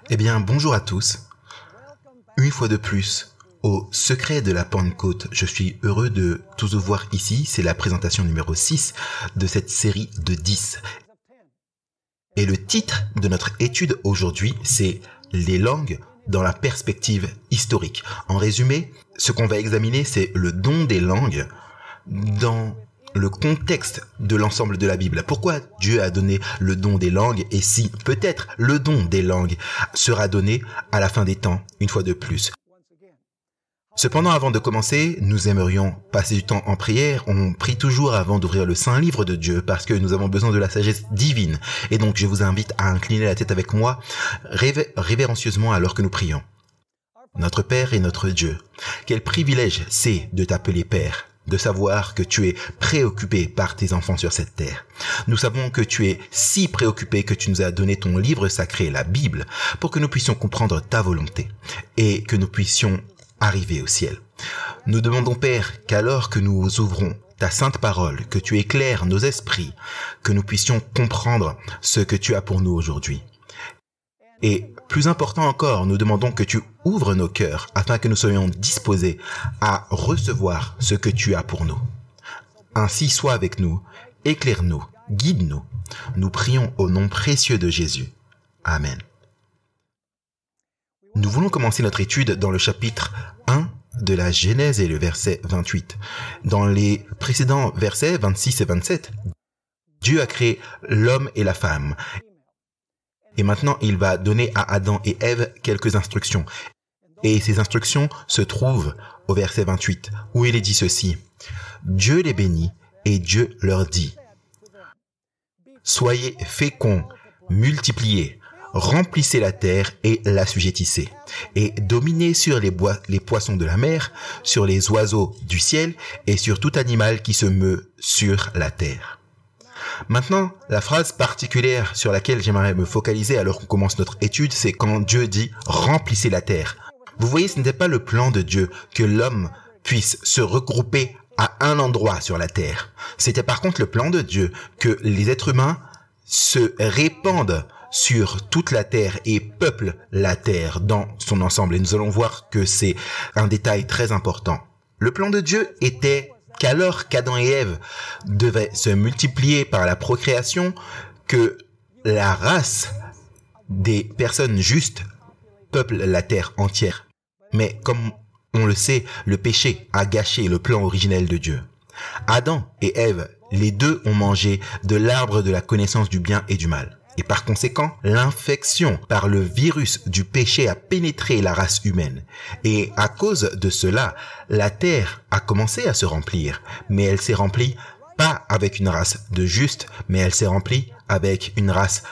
Eh bien, bonjour à tous. Une fois de plus, au secret de la Pentecôte, je suis heureux de tous vous voir ici. C'est la présentation numéro 6 de cette série de 10. Et le titre de notre étude aujourd'hui, c'est « Les langues dans la perspective historique ». En résumé, ce qu'on va examiner, c'est le don des langues dans le contexte de l'ensemble de la Bible. Pourquoi Dieu a donné le don des langues et si peut-être le don des langues sera donné à la fin des temps, une fois de plus. Cependant, avant de commencer, nous aimerions passer du temps en prière. On prie toujours avant d'ouvrir le Saint Livre de Dieu parce que nous avons besoin de la sagesse divine. Et donc, je vous invite à incliner la tête avec moi révérencieusement alors que nous prions. Notre Père et notre Dieu, quel privilège c'est de t'appeler Père, de savoir que tu es préoccupé par tes enfants sur cette terre. Nous savons que tu es si préoccupé que tu nous as donné ton livre sacré, la Bible, pour que nous puissions comprendre ta volonté et que nous puissions arriver au ciel. Nous demandons, Père, qu'alors que nous ouvrons ta sainte parole, que tu éclaires nos esprits, que nous puissions comprendre ce que tu as pour nous aujourd'hui. Et plus important encore, nous demandons que tu ouvres nos cœurs afin que nous soyons disposés à recevoir ce que tu as pour nous. Ainsi sois avec nous, éclaire-nous, guide-nous. Nous prions au nom précieux de Jésus. Amen. Nous voulons commencer notre étude dans le chapitre 1 de la Genèse et le verset 28. Dans les précédents versets 26 et 27, Dieu a créé l'homme et la femme. Et maintenant, il va donner à Adam et Ève quelques instructions. Et ces instructions se trouvent au verset 28, où il est dit ceci. Dieu les bénit et Dieu leur dit, « Soyez féconds, multipliez, remplissez la terre et l'assujettissez, et dominez sur les poissons de la mer, sur les oiseaux du ciel et sur tout animal qui se meut sur la terre. » Maintenant, la phrase particulière sur laquelle j'aimerais me focaliser alors qu'on commence notre étude, c'est quand Dieu dit « remplissez la terre ». Vous voyez, ce n'était pas le plan de Dieu que l'homme puisse se regrouper à un endroit sur la terre. C'était par contre le plan de Dieu que les êtres humains se répandent sur toute la terre et peuplent la terre dans son ensemble. Et nous allons voir que c'est un détail très important. Le plan de Dieu était qu'alors qu'Adam et Ève devaient se multiplier par la procréation, que la race des personnes justes peuple la terre entière. Mais comme on le sait, le péché a gâché le plan originel de Dieu. Adam et Ève, les deux ont mangé de l'arbre de la connaissance du bien et du mal. Et par conséquent, l'infection par le virus du péché a pénétré la race humaine. Et à cause de cela, la terre a commencé à se remplir. Mais elle s'est remplie pas avec une race de justes, mais elle s'est remplie avec une race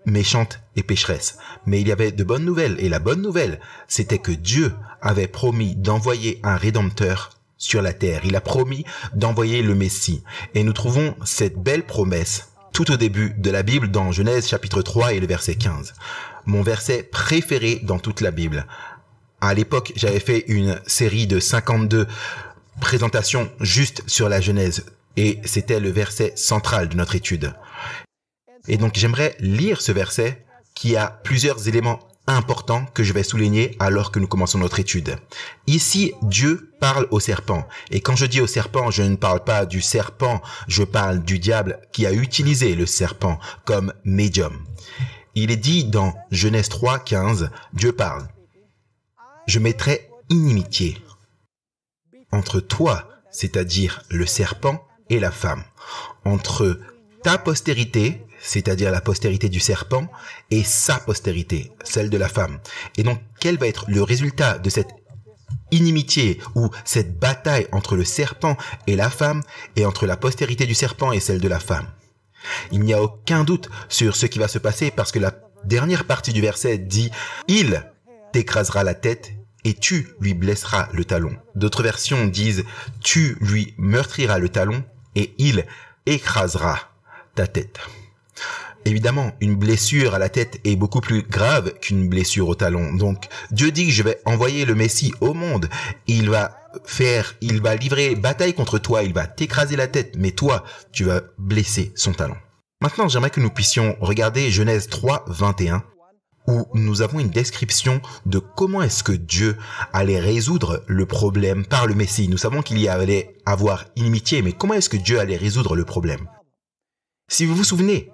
méchante et pécheresse. Mais il y avait de bonnes nouvelles. Et la bonne nouvelle, c'était que Dieu avait promis d'envoyer un rédempteur sur la terre. Il a promis d'envoyer le Messie. Et nous trouvons cette belle promesse tout au début de la Bible dans Genèse chapitre 3 et le verset 15. Mon verset préféré dans toute la Bible. À l'époque, j'avais fait une série de 52 présentations juste sur la Genèse et c'était le verset central de notre étude. Et donc j'aimerais lire ce verset qui a plusieurs éléments importants que je vais souligner alors que nous commençons notre étude. Ici, Dieu parle au serpent. Et quand je dis au serpent, je ne parle pas du serpent, je parle du diable qui a utilisé le serpent comme médium. Il est dit dans Genèse 3, 15, Dieu parle. « Je mettrai inimitié entre toi, c'est-à-dire le serpent, et la femme, entre ta postérité, c'est-à-dire la postérité du serpent, et sa postérité, celle de la femme. » Et donc, quel va être le résultat de cette inimitié ou cette bataille entre le serpent et la femme et entre la postérité du serpent et celle de la femme? Il n'y a aucun doute sur ce qui va se passer parce que la dernière partie du verset dit « Il t'écrasera la tête et tu lui blesseras le talon. » D'autres versions disent « Tu lui meurtriras le talon et il écrasera ta tête. » Évidemment, une blessure à la tête est beaucoup plus grave qu'une blessure au talon. Donc, Dieu dit que je vais envoyer le Messie au monde. Il va livrer bataille contre toi, il va t'écraser la tête, mais toi, tu vas blesser son talon. Maintenant, j'aimerais que nous puissions regarder Genèse 3, 21, où nous avons une description de comment est-ce que Dieu allait résoudre le problème par le Messie. Nous savons qu'il y allait avoir inimitié, mais comment est-ce que Dieu allait résoudre le problème? Si vous vous souvenez,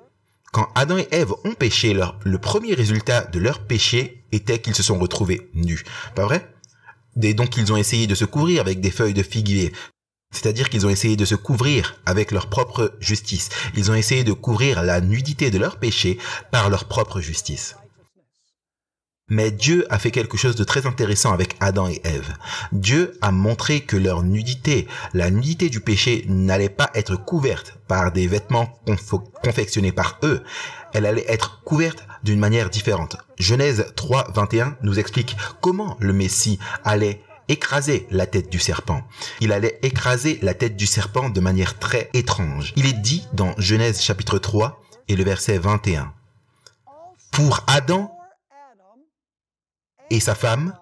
quand Adam et Ève ont péché, le premier résultat de leur péché était qu'ils se sont retrouvés nus. Pas vrai? Et donc ils ont essayé de se couvrir avec des feuilles de figuier. C'est-à-dire qu'ils ont essayé de se couvrir avec leur propre justice. Ils ont essayé de couvrir la nudité de leur péché par leur propre justice. Mais Dieu a fait quelque chose de très intéressant avec Adam et Ève. Dieu a montré que leur nudité, la nudité du péché, n'allait pas être couverte par des vêtements confectionnés par eux. Elle allait être couverte d'une manière différente. Genèse 3, 21 nous explique comment le Messie allait écraser la tête du serpent. Il allait écraser la tête du serpent de manière très étrange. Il est dit dans Genèse chapitre 3 et le verset 21. Pour Adam et sa femme,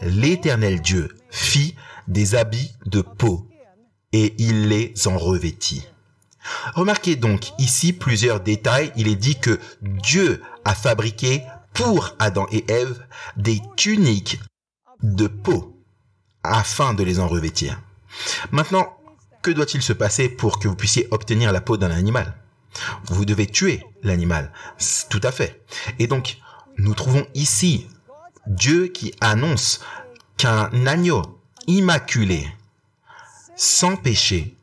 l'Éternel Dieu fit des habits de peau et il les en revêtit. Remarquez donc ici plusieurs détails. Il est dit que Dieu a fabriqué pour Adam et Ève des tuniques de peau afin de les en revêtir. Maintenant, que doit-il se passer pour que vous puissiez obtenir la peau d'un animal? Vous devez tuer l'animal. Tout à fait. Et donc, nous trouvons ici Dieu qui annonce qu'un agneau immaculé, sans péché,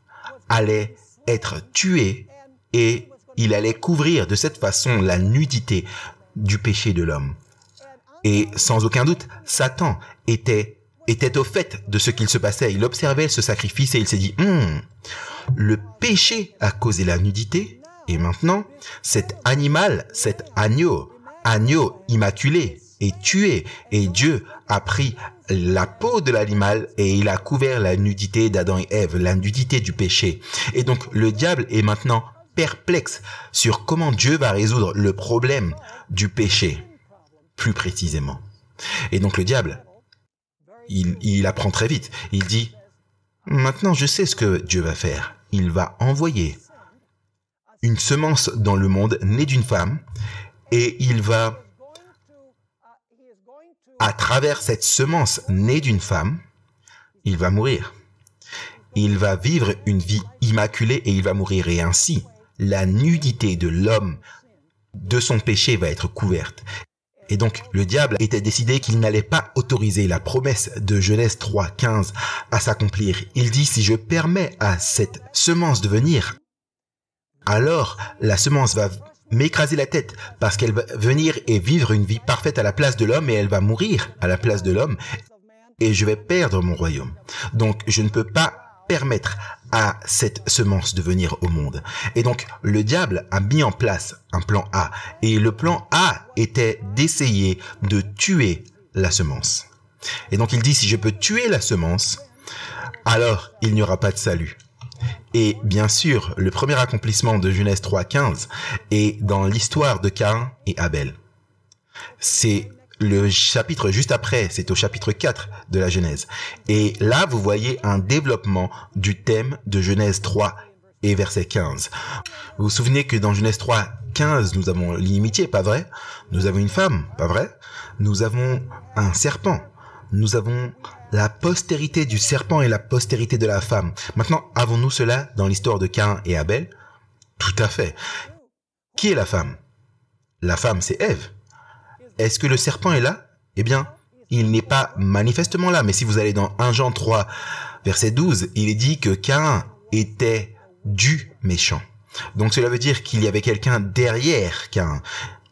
allait être tué et il allait couvrir de cette façon la nudité du péché de l'homme. Et sans aucun doute, Satan était au fait de ce qu'il se passait. Il observait ce sacrifice et il s'est dit, le péché a causé la nudité et maintenant, cet animal, cet agneau immaculé, est tué et Dieu a pris la peau de l'animal et il a couvert la nudité d'Adam et Ève, la nudité du péché. Et donc le diable est maintenant perplexe sur comment Dieu va résoudre le problème du péché, plus précisément. Et donc le diable, il apprend très vite. Il dit, maintenant je sais ce que Dieu va faire. Il va envoyer une semence dans le monde née d'une femme et il va, à travers cette semence née d'une femme, il va mourir. Il va vivre une vie immaculée et il va mourir. Et ainsi, la nudité de l'homme, de son péché, va être couverte. Et donc, le diable était décidé qu'il n'allait pas autoriser la promesse de Genèse 3, 15 à s'accomplir. Il dit, si je permets à cette semence de venir, alors la semence va m'écraser la tête parce qu'elle va venir et vivre une vie parfaite à la place de l'homme et elle va mourir à la place de l'homme et je vais perdre mon royaume. Donc, je ne peux pas permettre à cette semence de venir au monde. Et donc, le diable a mis en place un plan A. Et le plan A était d'essayer de tuer la semence. Et donc, il dit, si je peux tuer la semence, alors il n'y aura pas de salut. Et bien sûr, le premier accomplissement de Genèse 3.15 est dans l'histoire de Caïn et Abel. C'est le chapitre juste après, c'est au chapitre 4 de la Genèse. Et là, vous voyez un développement du thème de Genèse 3 et verset 15. Vous vous souvenez que dans Genèse 3, 15, nous avons l'inimitié, pas vrai? Nous avons une femme, pas vrai? Nous avons un serpent. Nous avons la postérité du serpent et la postérité de la femme. Maintenant, avons-nous cela dans l'histoire de Caïn et Abel? Tout à fait. Qui est la femme? La femme, c'est Ève. Est-ce que le serpent est là? Eh bien, il n'est pas manifestement là. Mais si vous allez dans 1 Jean 3, verset 12, il est dit que Caïn était du méchant. Donc cela veut dire qu'il y avait quelqu'un derrière Caïn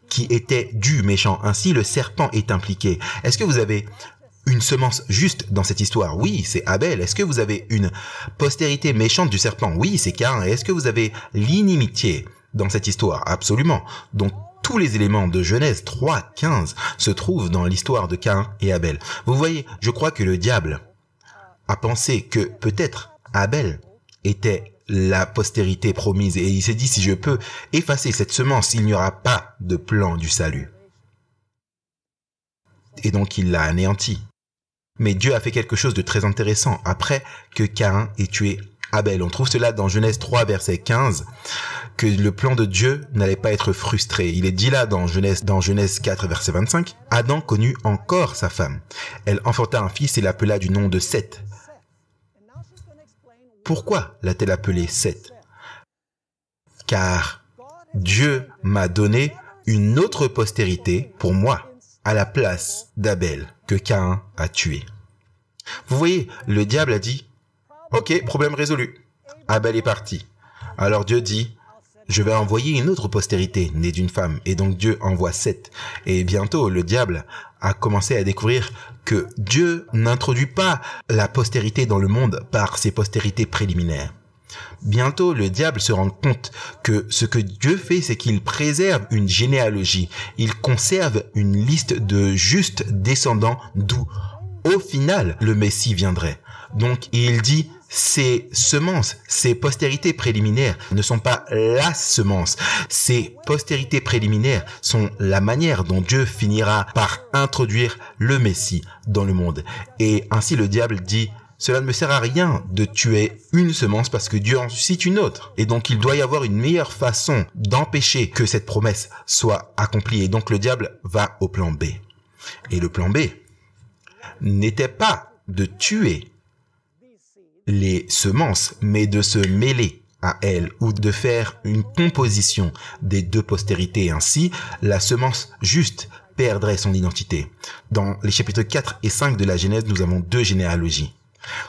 qui était du méchant. Ainsi, le serpent est impliqué. Est-ce que vous avez une semence juste dans cette histoire? Oui, c'est Abel. Est-ce que vous avez une postérité méchante du serpent? Oui, c'est Caïn. Et est-ce que vous avez l'inimitié dans cette histoire? Absolument. Donc, tous les éléments de Genèse 3, 15 se trouvent dans l'histoire de Caïn et Abel. Vous voyez, je crois que le diable a pensé que peut-être Abel était la postérité promise et il s'est dit, si je peux effacer cette semence, il n'y aura pas de plan du salut. Et donc il l'a anéanti. Mais Dieu a fait quelque chose de très intéressant après que Caïn ait tué Abel. On trouve cela dans Genèse 3, verset 15, que le plan de Dieu n'allait pas être frustré. Il est dit là dans Genèse 4, verset 25, Adam connut encore sa femme. Elle enfanta un fils et l'appela du nom de Seth. Pourquoi l'a-t-elle appelé Seth? Car Dieu m'a donné une autre postérité pour moi, à la place d'Abel, que Caïn a tué. Vous voyez, le diable a dit, ok, problème résolu. Abel est parti. Alors Dieu dit, je vais envoyer une autre postérité née d'une femme. Et donc Dieu envoie Seth. Et bientôt, le diable a commencé à découvrir que Dieu n'introduit pas la postérité dans le monde par ses postérités préliminaires. Bientôt, le diable se rend compte que ce que Dieu fait, c'est qu'il préserve une généalogie. Il conserve une liste de justes descendants d'où, au final, le Messie viendrait. Donc, il dit, ces semences, ces postérités préliminaires ne sont pas la semence. Ces postérités préliminaires sont la manière dont Dieu finira par introduire le Messie dans le monde. Et ainsi, le diable dit, cela ne me sert à rien de tuer une semence parce que Dieu en suscite une autre. Et donc, il doit y avoir une meilleure façon d'empêcher que cette promesse soit accomplie. Et donc, le diable va au plan B. Et le plan B n'était pas de tuer les semences, mais de se mêler à elles ou de faire une composition des deux postérités. Ainsi, la semence juste perdrait son identité. Dans les chapitres 4 et 5 de la Genèse, nous avons deux généalogies.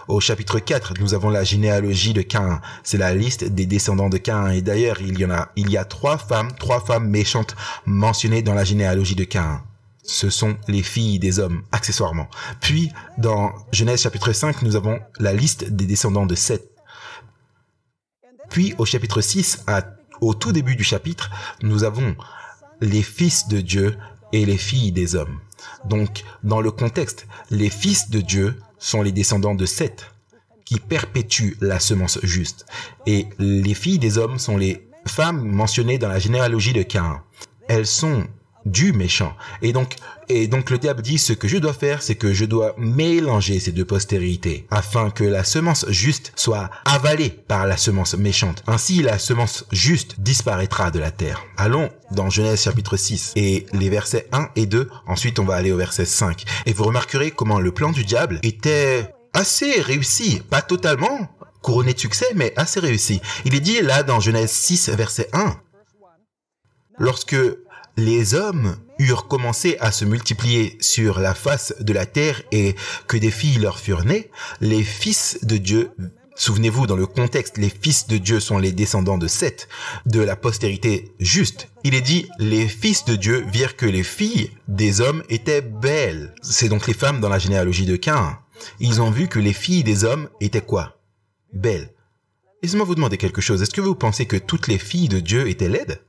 Au chapitre 4, nous avons la généalogie de Caïn. C'est la liste des descendants de Caïn. Et d'ailleurs, il y a trois femmes méchantes mentionnées dans la généalogie de Caïn. Ce sont les filles des hommes, accessoirement. Puis, dans Genèse chapitre 5, nous avons la liste des descendants de Seth. Puis, au chapitre 6, au tout début du chapitre, nous avons les fils de Dieu et les filles des hommes. Donc, dans le contexte, les fils de Dieu sont les descendants de Seth, qui perpétuent la semence juste. Et les filles des hommes sont les femmes mentionnées dans la généalogie de Caïn. Elles sont du méchant. Et donc le diable dit, ce que je dois faire, c'est que je dois mélanger ces deux postérités afin que la semence juste soit avalée par la semence méchante. Ainsi, la semence juste disparaîtra de la terre. Allons dans Genèse chapitre 6 et les versets 1 et 2. Ensuite, on va aller au verset 5. Et vous remarquerez comment le plan du diable était assez réussi. Pas totalement couronné de succès, mais assez réussi. Il est dit là dans Genèse 6, verset 1. Lorsque les hommes eurent commencé à se multiplier sur la face de la terre et que des filles leur furent nées, les fils de Dieu, souvenez-vous dans le contexte, les fils de Dieu sont les descendants de Seth, de la postérité juste. Il est dit, les fils de Dieu virent que les filles des hommes étaient belles. C'est donc les femmes dans la généalogie de Caïn. Ils ont vu que les filles des hommes étaient quoi? Belles. Laissez-moi vous demander quelque chose. Est-ce que vous pensez que toutes les filles de Dieu étaient laides?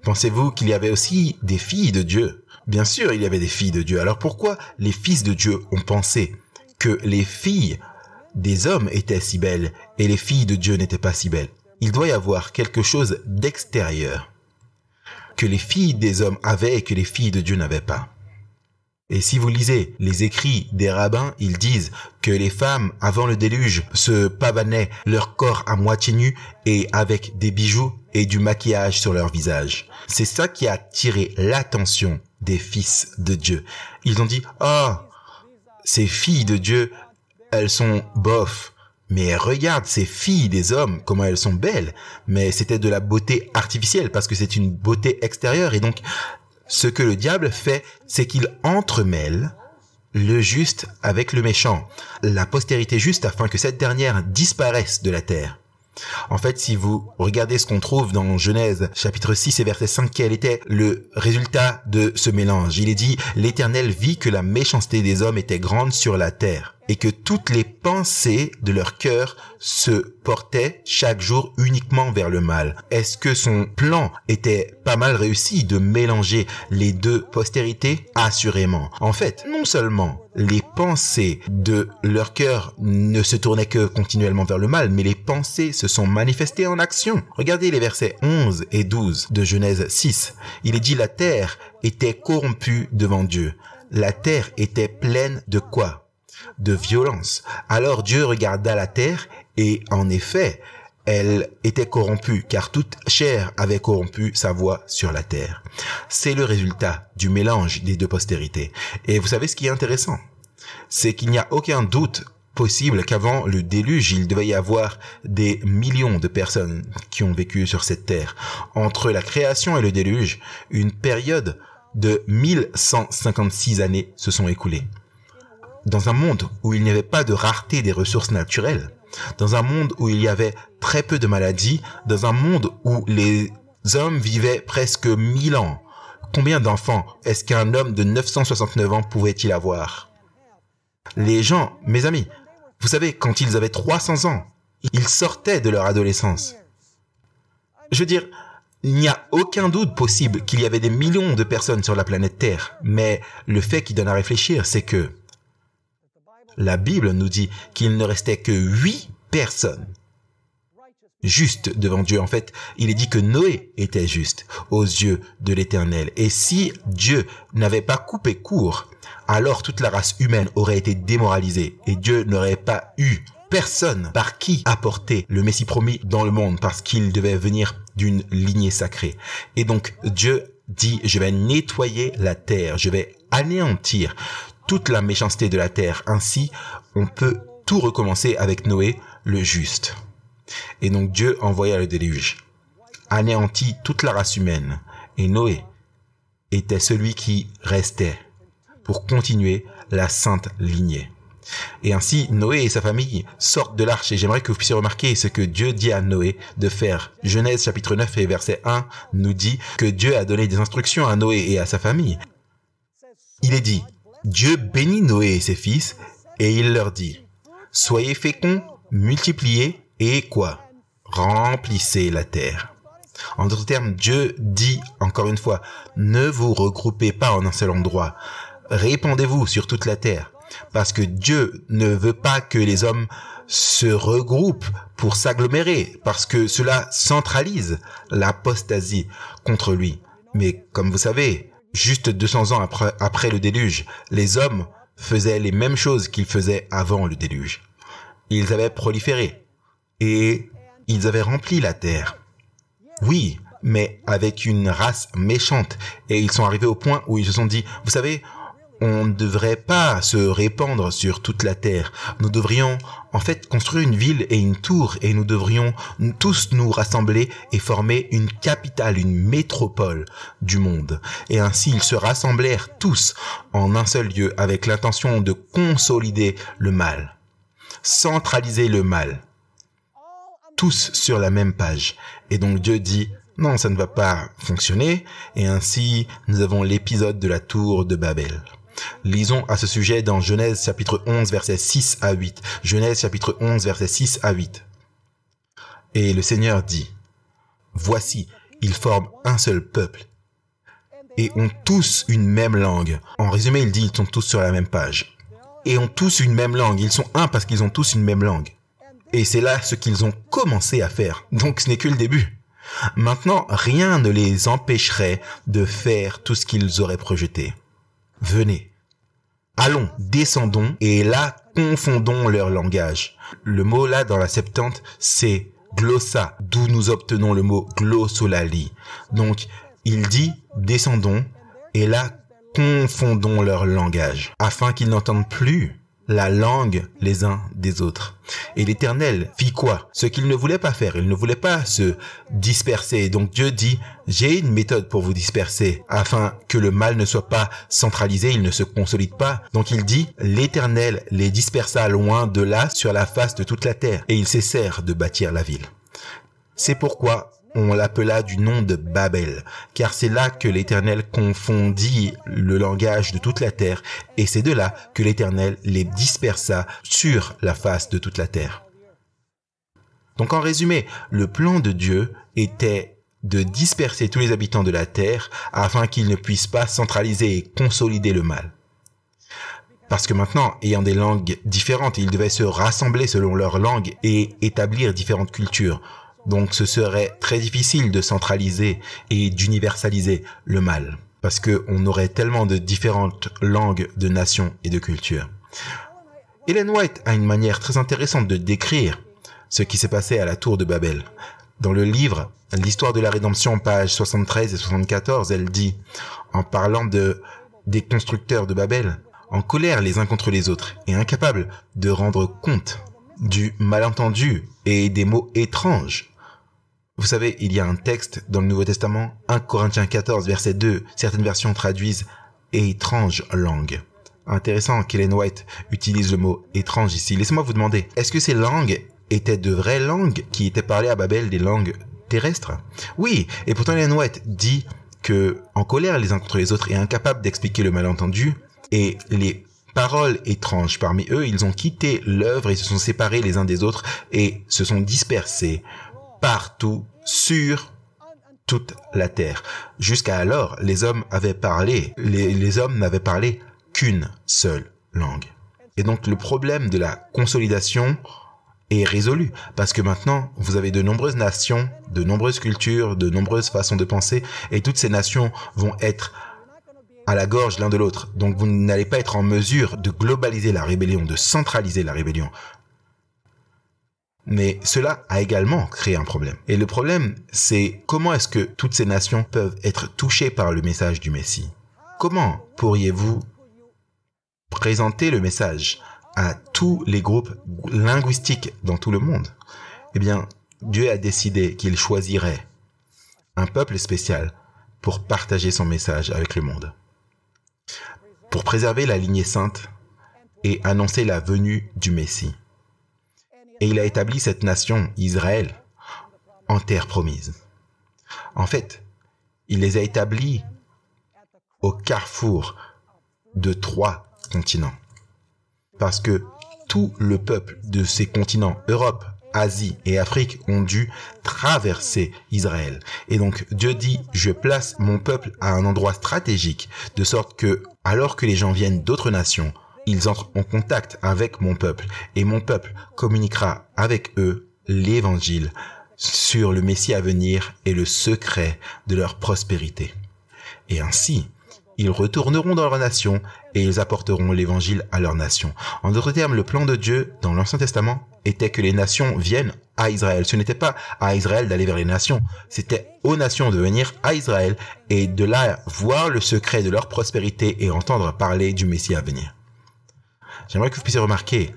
Pensez-vous qu'il y avait aussi des filles de Dieu? Bien sûr, il y avait des filles de Dieu. Alors pourquoi les fils de Dieu ont pensé que les filles des hommes étaient si belles et les filles de Dieu n'étaient pas si belles? Il doit y avoir quelque chose d'extérieur que les filles des hommes avaient et que les filles de Dieu n'avaient pas. Et si vous lisez les écrits des rabbins, ils disent que les femmes, avant le déluge, se pavanaient leur corps à moitié nu et avec des bijoux et du maquillage sur leur visage. C'est ça qui a attiré l'attention des fils de Dieu. Ils ont dit, ces filles de Dieu, elles sont bof. Mais regarde ces filles des hommes, comment elles sont belles. Mais c'était de la beauté artificielle parce que c'est une beauté extérieure. Et donc, ce que le diable fait, c'est qu'il entremêle le juste avec le méchant, la postérité juste afin que cette dernière disparaisse de la terre. En fait, si vous regardez ce qu'on trouve dans Genèse chapitre 6 et verset 5, quel était le résultat de ce mélange? Il est dit, l'Éternel vit que la méchanceté des hommes était grande sur la terre et que toutes les pensées de leur cœur se portaient chaque jour uniquement vers le mal. Est-ce que son plan était pas mal réussi de mélanger les deux postérités? Assurément. En fait, non seulement les pensées de leur cœur ne se tournaient que continuellement vers le mal, mais les pensées se sont manifestées en action. Regardez les versets 11 et 12 de Genèse 6. Il est dit, la terre était corrompue devant Dieu. La terre était pleine de quoi? De violence. Alors Dieu regarda la terre Et en effet, elle était corrompue, car toute chair avait corrompu sa voie sur la terre. C'est le résultat du mélange des deux postérités. Et vous savez ce qui est intéressant? C'est qu'il n'y a aucun doute possible qu'avant le déluge, il devait y avoir des millions de personnes qui ont vécu sur cette terre. Entre la création et le déluge, une période de 1156 années se sont écoulées. Dans un monde où il n'y avait pas de rareté des ressources naturelles, dans un monde où il y avait très peu de maladies, dans un monde où les hommes vivaient presque 1000 ans, combien d'enfants est-ce qu'un homme de 969 ans pouvait-il avoir? Les gens, mes amis, vous savez, quand ils avaient 300 ans, ils sortaient de leur adolescence. Je veux dire, il n'y a aucun doute possible qu'il y avait des millions de personnes sur la planète Terre, mais le fait qui donne à réfléchir, c'est que la Bible nous dit qu'il ne restait que 8 personnes justes devant Dieu. En fait, il est dit que Noé était juste aux yeux de l'Éternel. Et si Dieu n'avait pas coupé court, alors toute la race humaine aurait été démoralisée et Dieu n'aurait pas eu personne par qui apporter le Messie promis dans le monde parce qu'il devait venir d'une lignée sacrée. Et donc Dieu dit, je vais nettoyer la terre, je vais anéantir toute la méchanceté de la terre. Ainsi, on peut tout recommencer avec Noé, le juste. Et donc Dieu envoya le déluge, anéantit toute la race humaine. Et Noé était celui qui restait pour continuer la sainte lignée. Et ainsi, Noé et sa famille sortent de l'arche. Et j'aimerais que vous puissiez remarquer ce que Dieu dit à Noé de faire. Genèse chapitre 9 et verset 1 nous dit que Dieu a donné des instructions à Noé et à sa famille. Il est dit, Dieu bénit Noé et ses fils et il leur dit, soyez féconds, multipliez et quoi? Remplissez la terre. En d'autres termes, Dieu dit encore une fois, ne vous regroupez pas en un seul endroit. Répandez-vous sur toute la terre. Parce que Dieu ne veut pas que les hommes se regroupent pour s'agglomérer, parce que cela centralise l'apostasie contre lui. Mais comme vous savez, juste 200 ans après le déluge, les hommes faisaient les mêmes choses qu'ils faisaient avant le déluge. Ils avaient proliféré et ils avaient rempli la terre. Oui, mais avec une race méchante. Et ils sont arrivés au point où ils se sont dit, vous savez, on ne devrait pas se répandre sur toute la terre. Nous devrions en fait construire une ville et une tour et nous devrions tous nous rassembler et former une capitale, une métropole du monde. Et ainsi ils se rassemblèrent tous en un seul lieu avec l'intention de consolider le mal, centraliser le mal, tous sur la même page. Et donc Dieu dit, non, ça ne va pas fonctionner. Et ainsi nous avons l'épisode de la tour de Babel. Lisons à ce sujet dans Genèse chapitre 11 versets 6 à 8. Genèse chapitre 11 versets 6 à 8. Et le Seigneur dit, voici, ils forment un seul peuple et ont tous une même langue. En résumé, il dit, ils sont tous sur la même page. Et ont tous une même langue. Ils sont un parce qu'ils ont tous une même langue. Et c'est là ce qu'ils ont commencé à faire. Donc ce n'est que le début. Maintenant, rien ne les empêcherait de faire tout ce qu'ils auraient projeté. Venez, allons, descendons, et là, confondons leur langage. Le mot là, dans la Septante, c'est glossa, d'où nous obtenons le mot glossolali. Donc, il dit, descendons, et là, confondons leur langage, afin qu'ils n'entendent plus la langue les uns des autres. Et l'Éternel fit quoi? Ce qu'il ne voulait pas faire. Il ne voulait pas se disperser. Donc Dieu dit, j'ai une méthode pour vous disperser, afin que le mal ne soit pas centralisé, il ne se consolide pas. Donc il dit, l'Éternel les dispersa loin de là sur la face de toute la terre, et ils cessèrent de bâtir la ville. C'est pourquoi on l'appela du nom de Babel, car c'est là que l'Éternel confondit le langage de toute la terre, et c'est de là que l'Éternel les dispersa sur la face de toute la terre. Donc en résumé, le plan de Dieu était de disperser tous les habitants de la terre afin qu'ils ne puissent pas centraliser et consolider le mal. Parce que maintenant, ayant des langues différentes, ils devaient se rassembler selon leur langue et établir différentes cultures. Donc ce serait très difficile de centraliser et d'universaliser le mal, parce qu'on aurait tellement de différentes langues, de nations et de cultures. Ellen White a une manière très intéressante de décrire ce qui s'est passé à la tour de Babel. Dans le livre « L'histoire de la rédemption », pages 73 et 74, elle dit, en parlant des constructeurs de Babel, en colère les uns contre les autres et incapables de rendre compte du malentendu et des mots étranges. Vous savez, il y a un texte dans le Nouveau Testament, 1 Corinthiens 14, verset 2, certaines versions traduisent « étrange langue ». Intéressant qu'Ellen White utilise le mot « étrange » ici. Laissez-moi vous demander, est-ce que ces langues étaient de vraies langues qui étaient parlées à Babel, des langues terrestres? Oui, et pourtant Ellen White dit que, en colère les uns contre les autres et incapables d'expliquer le malentendu, et les paroles étranges parmi eux, ils ont quitté l'œuvre et se sont séparés les uns des autres et se sont dispersés partout sur toute la terre. Jusqu'à alors, les hommes avaient parlé, les hommes n'avaient parlé qu'une seule langue. Et donc le problème de la consolidation est résolu, parce que maintenant, vous avez de nombreuses nations, de nombreuses cultures, de nombreuses façons de penser, et toutes ces nations vont être à la gorge l'un de l'autre. Donc vous n'allez pas être en mesure de globaliser la rébellion, de centraliser la rébellion. Mais cela a également créé un problème. Et le problème, c'est comment est-ce que toutes ces nations peuvent être touchées par le message du Messie? Comment pourriez-vous présenter le message à tous les groupes linguistiques dans tout le monde? Eh bien, Dieu a décidé qu'il choisirait un peuple spécial pour partager son message avec le monde, pour préserver la lignée sainte et annoncer la venue du Messie. Et il a établi cette nation, Israël, en terre promise. En fait, il les a établis au carrefour de 3 continents. Parce que tout le peuple de ces continents, Europe, Asie et Afrique, ont dû traverser Israël. Et donc Dieu dit, je place mon peuple à un endroit stratégique, de sorte que, alors que les gens viennent d'autres nations, ils entrent en contact avec mon peuple, et mon peuple communiquera avec eux l'évangile sur le Messie à venir et le secret de leur prospérité. Et ainsi, ils retourneront dans leur nation et ils apporteront l'évangile à leur nation. En d'autres termes, le plan de Dieu dans l'Ancien Testament était que les nations viennent à Israël. Ce n'était pas à Israël d'aller vers les nations, c'était aux nations de venir à Israël et de là voir le secret de leur prospérité et entendre parler du Messie à venir. J'aimerais que vous puissiez remarquer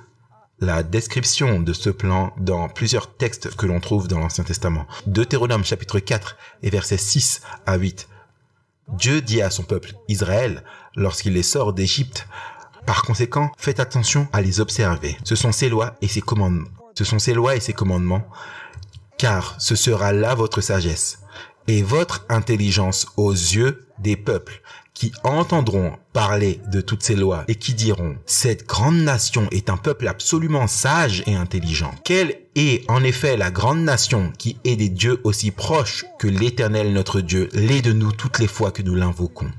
la description de ce plan dans plusieurs textes que l'on trouve dans l'Ancien Testament. Deutéronome chapitre 4 et versets 6 à 8. Dieu dit à son peuple Israël, lorsqu'il les sort d'Égypte, par conséquent, faites attention à les observer. Ce sont ses lois et ses commandements. Car ce sera là votre sagesse et votre intelligence aux yeux des peuples qui entendront parler de toutes ces lois et qui diront « Cette grande nation est un peuple absolument sage et intelligent. Quelle est en effet la grande nation qui est des dieux aussi proches que l'Éternel notre Dieu l'est de nous toutes les fois que nous l'invoquons?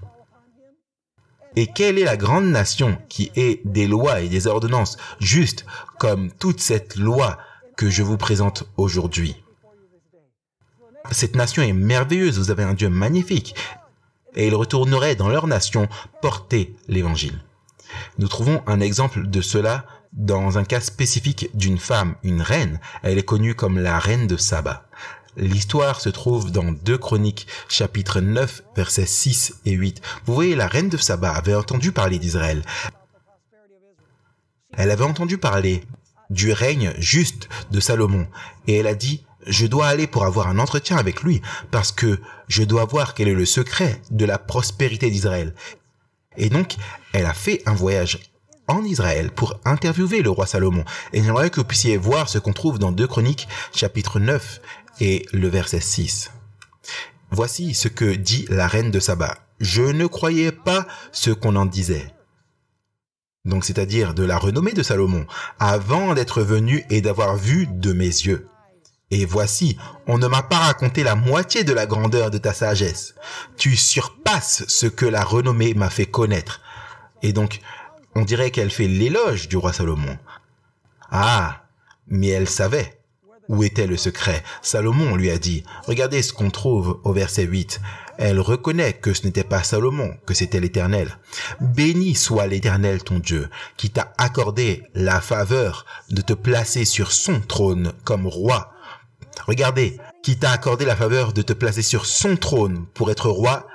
Et quelle est la grande nation qui est des lois et des ordonnances justes comme toute cette loi que je vous présente aujourd'hui? Cette nation est merveilleuse, vous avez un Dieu magnifique. » Et ils retourneraient dans leur nation porter l'évangile. Nous trouvons un exemple de cela dans un cas spécifique d'une femme, une reine. Elle est connue comme la reine de Saba. L'histoire se trouve dans 2 Chroniques, chapitre 9, versets 6 et 8. Vous voyez, la reine de Saba avait entendu parler d'Israël. Elle avait entendu parler du règne juste de Salomon. Et elle a dit, je dois aller pour avoir un entretien avec lui, parce que je dois voir quel est le secret de la prospérité d'Israël. Et donc, elle a fait un voyage en Israël pour interviewer le roi Salomon. Et j'aimerais que vous puissiez voir ce qu'on trouve dans 2 Chroniques, chapitre 9 et le verset 6. Voici ce que dit la reine de Saba. Je ne croyais pas ce qu'on en disait. Donc, c'est-à-dire de la renommée de Salomon, avant d'être venu et d'avoir vu de mes yeux. Et voici, on ne m'a pas raconté la moitié de la grandeur de ta sagesse. Tu surpasses ce que la renommée m'a fait connaître. Et donc, on dirait qu'elle fait l'éloge du roi Salomon. Ah, mais elle savait où était le secret. Salomon lui a dit, regardez ce qu'on trouve au verset 8. Elle reconnaît que ce n'était pas Salomon, que c'était l'Éternel. Béni soit l'Éternel ton Dieu, qui t'a accordé la faveur de te placer sur son trône comme roi. Regardez, qui t'a accordé la faveur de te placer sur son trône pour être roi,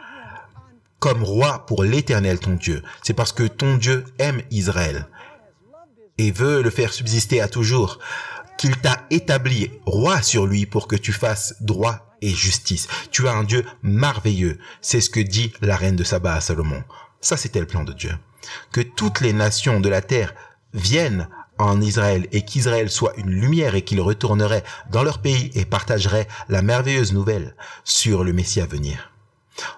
comme roi pour l'Éternel ton Dieu. C'est parce que ton Dieu aime Israël et veut le faire subsister à toujours, qu'il t'a établi roi sur lui pour que tu fasses droit et justice. Tu as un Dieu merveilleux. C'est ce que dit la reine de Saba à Salomon. Ça, c'était le plan de Dieu. Que toutes les nations de la terre viennent en Israël et qu'Israël soit une lumière et qu'ils retourneraient dans leur pays et partageraient la merveilleuse nouvelle sur le Messie à venir.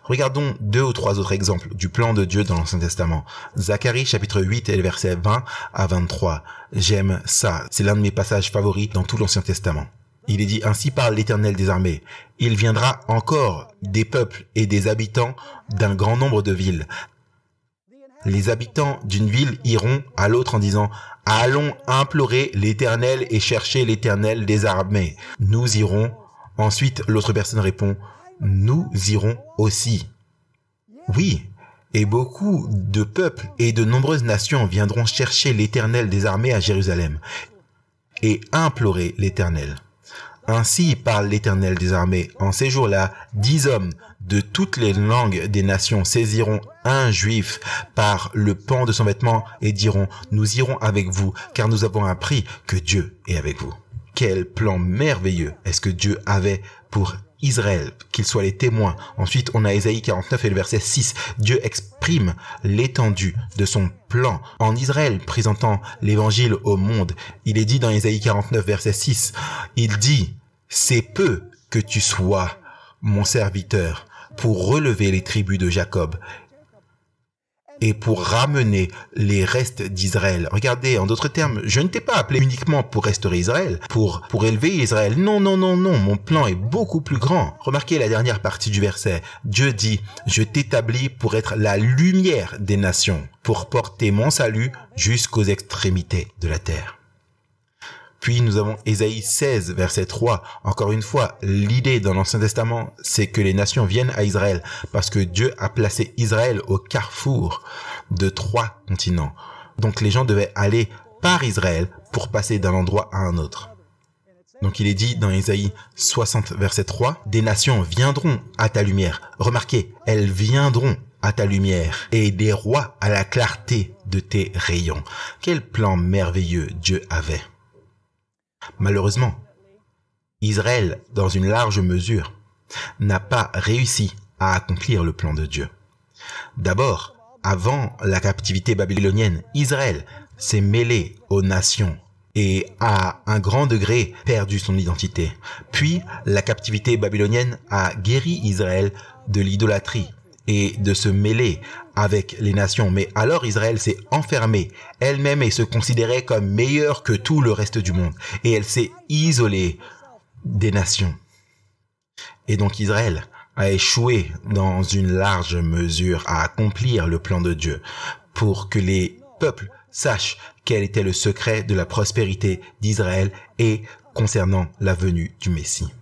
Regardons 2 ou 3 autres exemples du plan de Dieu dans l'Ancien Testament. Zacharie chapitre 8 et le verset 20 à 23. J'aime ça. C'est l'un de mes passages favoris dans tout l'Ancien Testament. Il est dit, ainsi parle l'Éternel des armées. Il viendra encore des peuples et des habitants d'un grand nombre de villes. Les habitants d'une ville iront à l'autre en disant, allons implorer l'Éternel et chercher l'Éternel des armées. Nous irons. Ensuite, l'autre personne répond, nous irons aussi. Oui, et beaucoup de peuples et de nombreuses nations viendront chercher l'Éternel des armées à Jérusalem et implorer l'Éternel. Ainsi parle l'Éternel des armées. En ces jours-là, 10 hommes de toutes les langues des nations saisiront un juif par le pan de son vêtement et diront, nous irons avec vous, car nous avons appris que Dieu est avec vous. Quel plan merveilleux est-ce que Dieu avait pour Israël, qu'ils soient les témoins. Ensuite, on a Ésaïe 49 et le verset 6. Dieu exprime l'étendue de son plan en Israël, présentant l'évangile au monde. Il est dit dans Ésaïe 49, verset 6, il dit, c'est peu que tu sois mon serviteur pour relever les tribus de Jacob et pour ramener les restes d'Israël. Regardez, en d'autres termes, je ne t'ai pas appelé uniquement pour restaurer Israël, pour élever Israël. Non, mon plan est beaucoup plus grand. Remarquez la dernière partie du verset. Dieu dit, je t'établis pour être la lumière des nations, pour porter mon salut jusqu'aux extrémités de la terre. Puis nous avons Ésaïe 16, verset 3. Encore une fois, l'idée dans l'Ancien Testament, c'est que les nations viennent à Israël parce que Dieu a placé Israël au carrefour de 3 continents. Donc les gens devaient aller par Israël pour passer d'un endroit à un autre. Donc il est dit dans Ésaïe 60, verset 3, « Des nations viendront à ta lumière. » Remarquez, elles viendront à ta lumière et des rois à la clarté de tes rayons. Quel plan merveilleux Dieu avait. Malheureusement, Israël, dans une large mesure, n'a pas réussi à accomplir le plan de Dieu. D'abord, avant la captivité babylonienne, Israël s'est mêlé aux nations et a un grand degré perdu son identité. Puis, la captivité babylonienne a guéri Israël de l'idolâtrie et de se mêler avec les nations. Mais alors Israël s'est enfermée elle-même et se considérait comme meilleure que tout le reste du monde. Et elle s'est isolée des nations. Et donc Israël a échoué dans une large mesure à accomplir le plan de Dieu pour que les peuples sachent quel était le secret de la prospérité d'Israël et concernant la venue du Messie.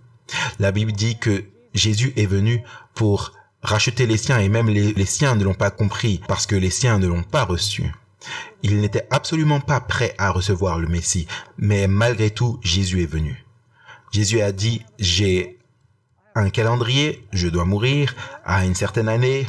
La Bible dit que Jésus est venu pour racheter les siens et même les siens ne l'ont pas compris parce que les siens ne l'ont pas reçu. Ils n'étaient absolument pas prêts à recevoir le Messie, mais malgré tout, Jésus est venu. Jésus a dit, j'ai un calendrier, je dois mourir à une certaine année,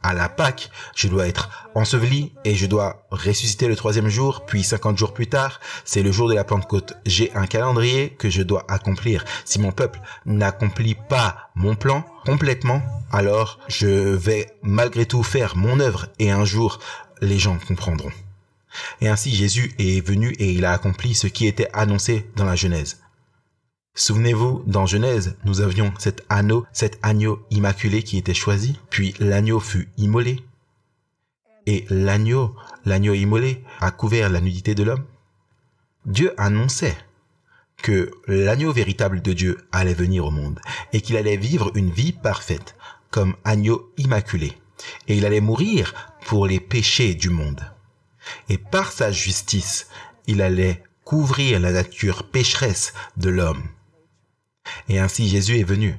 à la Pâque, je dois être enseveli et je dois ressusciter le 3e jour, puis 50 jours plus tard, c'est le jour de la Pentecôte. J'ai un calendrier que je dois accomplir. Si mon peuple n'accomplit pas mon plan complètement, alors je vais malgré tout faire mon œuvre et un jour, les gens comprendront. Et ainsi, Jésus est venu et il a accompli ce qui était annoncé dans la Genèse. Souvenez-vous, dans Genèse, nous avions cet agneau immaculé qui était choisi, puis l'agneau fut immolé. Et l'agneau immolé a couvert la nudité de l'homme. Dieu annonçait que l'agneau véritable de Dieu allait venir au monde et qu'il allait vivre une vie parfaite comme agneau immaculé. Et il allait mourir pour les péchés du monde. Et par sa justice, il allait couvrir la nature pécheresse de l'homme. Et ainsi Jésus est venu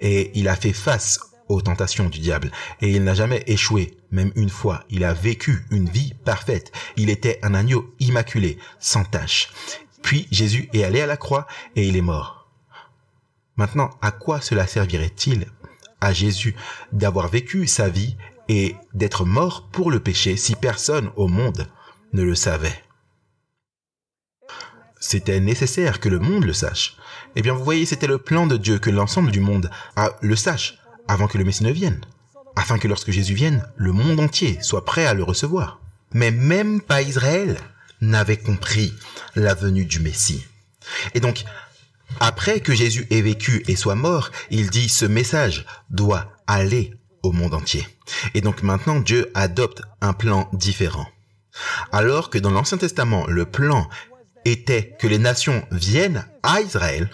et il a fait face aux tentations du diable. Et il n'a jamais échoué, même une fois. Il a vécu une vie parfaite. Il était un agneau immaculé, sans tache. Puis Jésus est allé à la croix et il est mort. Maintenant, à quoi cela servirait-il à Jésus d'avoir vécu sa vie et d'être mort pour le péché si personne au monde ne le savait? C'était nécessaire que le monde le sache. Eh bien, vous voyez, c'était le plan de Dieu que l'ensemble du monde le sache avant que le Messie ne vienne, afin que lorsque Jésus vienne, le monde entier soit prêt à le recevoir. Mais même pas Israël n'avait compris la venue du Messie. Et donc, après que Jésus ait vécu et soit mort, il dit ce message doit aller au monde entier. Et donc maintenant, Dieu adopte un plan différent. Alors que dans l'Ancien Testament, le plan était que les nations viennent à Israël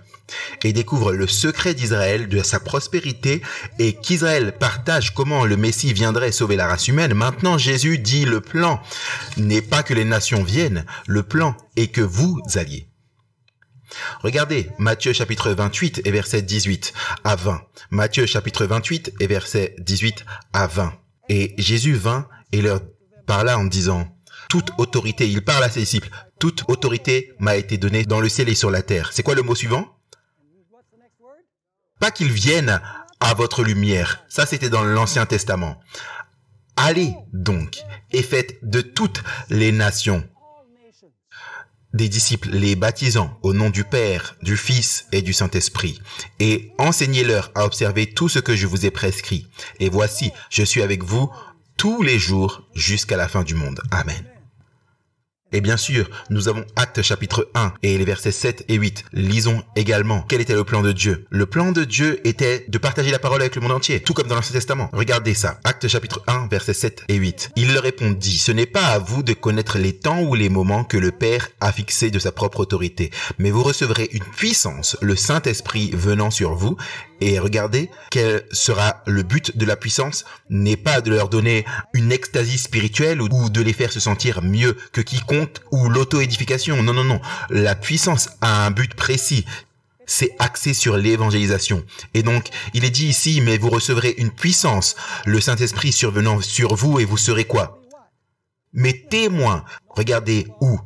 et découvrent le secret d'Israël, de sa prospérité, et qu'Israël partage comment le Messie viendrait sauver la race humaine. Maintenant, Jésus dit le plan n'est pas que les nations viennent, le plan est que vous alliez. Regardez Matthieu chapitre 28 et verset 18 à 20. Matthieu chapitre 28 et verset 18 à 20. Et Jésus vint et leur parla en disant, toute autorité, il parle à ses disciples, toute autorité m'a été donnée dans le ciel et sur la terre. C'est quoi le mot suivant? Pas qu'ils viennent à votre lumière. Ça, c'était dans l'Ancien Testament. Allez donc et faites de toutes les nations des disciples, les baptisant au nom du Père, du Fils et du Saint-Esprit, et enseignez-leur à observer tout ce que je vous ai prescrit. Et voici, je suis avec vous tous les jours jusqu'à la fin du monde. Amen. Et bien sûr, nous avons Actes chapitre 1 et les versets 7 et 8. Lisons également quel était le plan de Dieu. Le plan de Dieu était de partager la parole avec le monde entier, tout comme dans l'Ancien Testament. Regardez ça. Actes chapitre 1, versets 7 et 8. Il leur répondit, ce n'est pas à vous de connaître les temps ou les moments que le Père a fixés de sa propre autorité, mais vous recevrez une puissance, le Saint-Esprit venant sur vous. Et regardez, quel sera le but de la puissance? N'est pas de leur donner une extasie spirituelle ou de les faire se sentir mieux que quiconque ou l'auto-édification. Non, non, non. La puissance a un but précis. C'est axé sur l'évangélisation. Et donc, il est dit ici, mais vous recevrez une puissance, le Saint-Esprit survenant sur vous et vous serez quoi? Mes témoins. Regardez où?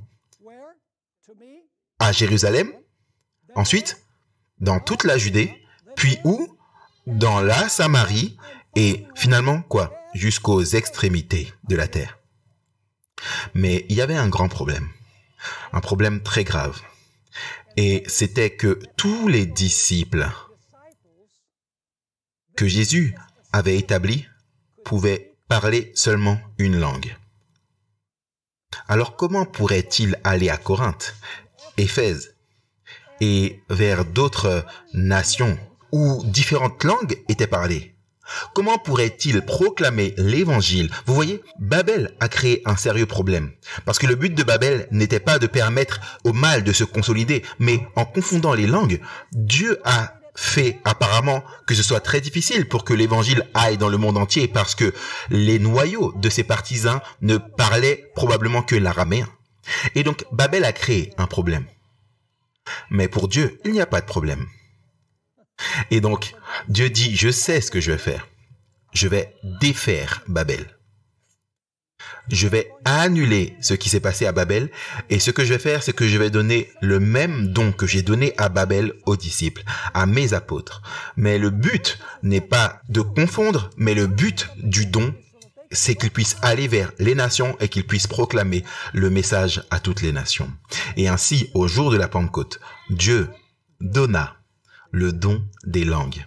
À Jérusalem. Ensuite, dans toute la Judée. Puis où? Dans la Samarie et finalement quoi? Jusqu'aux extrémités de la terre. Mais il y avait un grand problème très grave. Et c'était que tous les disciples que Jésus avait établis pouvaient parler seulement une langue. Alors comment pourrait-il aller à Corinthe, Éphèse et vers d'autres nations où différentes langues étaient parlées? Comment pourrait-il proclamer l'évangile? Vous voyez, Babel a créé un sérieux problème. Parce que le but de Babel n'était pas de permettre au mal de se consolider, mais en confondant les langues, Dieu a fait apparemment que ce soit très difficile pour que l'évangile aille dans le monde entier parce que les noyaux de ses partisans ne parlaient probablement que l'araméen. Et donc, Babel a créé un problème. Mais pour Dieu, il n'y a pas de problème. Et donc, Dieu dit, je sais ce que je vais faire. Je vais défaire Babel. Je vais annuler ce qui s'est passé à Babel. Et ce que je vais faire, c'est que je vais donner le même don que j'ai donné à Babel aux disciples, à mes apôtres. Mais le but n'est pas de confondre, mais le but du don, c'est qu'ils puissent aller vers les nations et qu'ils puissent proclamer le message à toutes les nations. Et ainsi, au jour de la Pentecôte, Dieu donna le don des langues.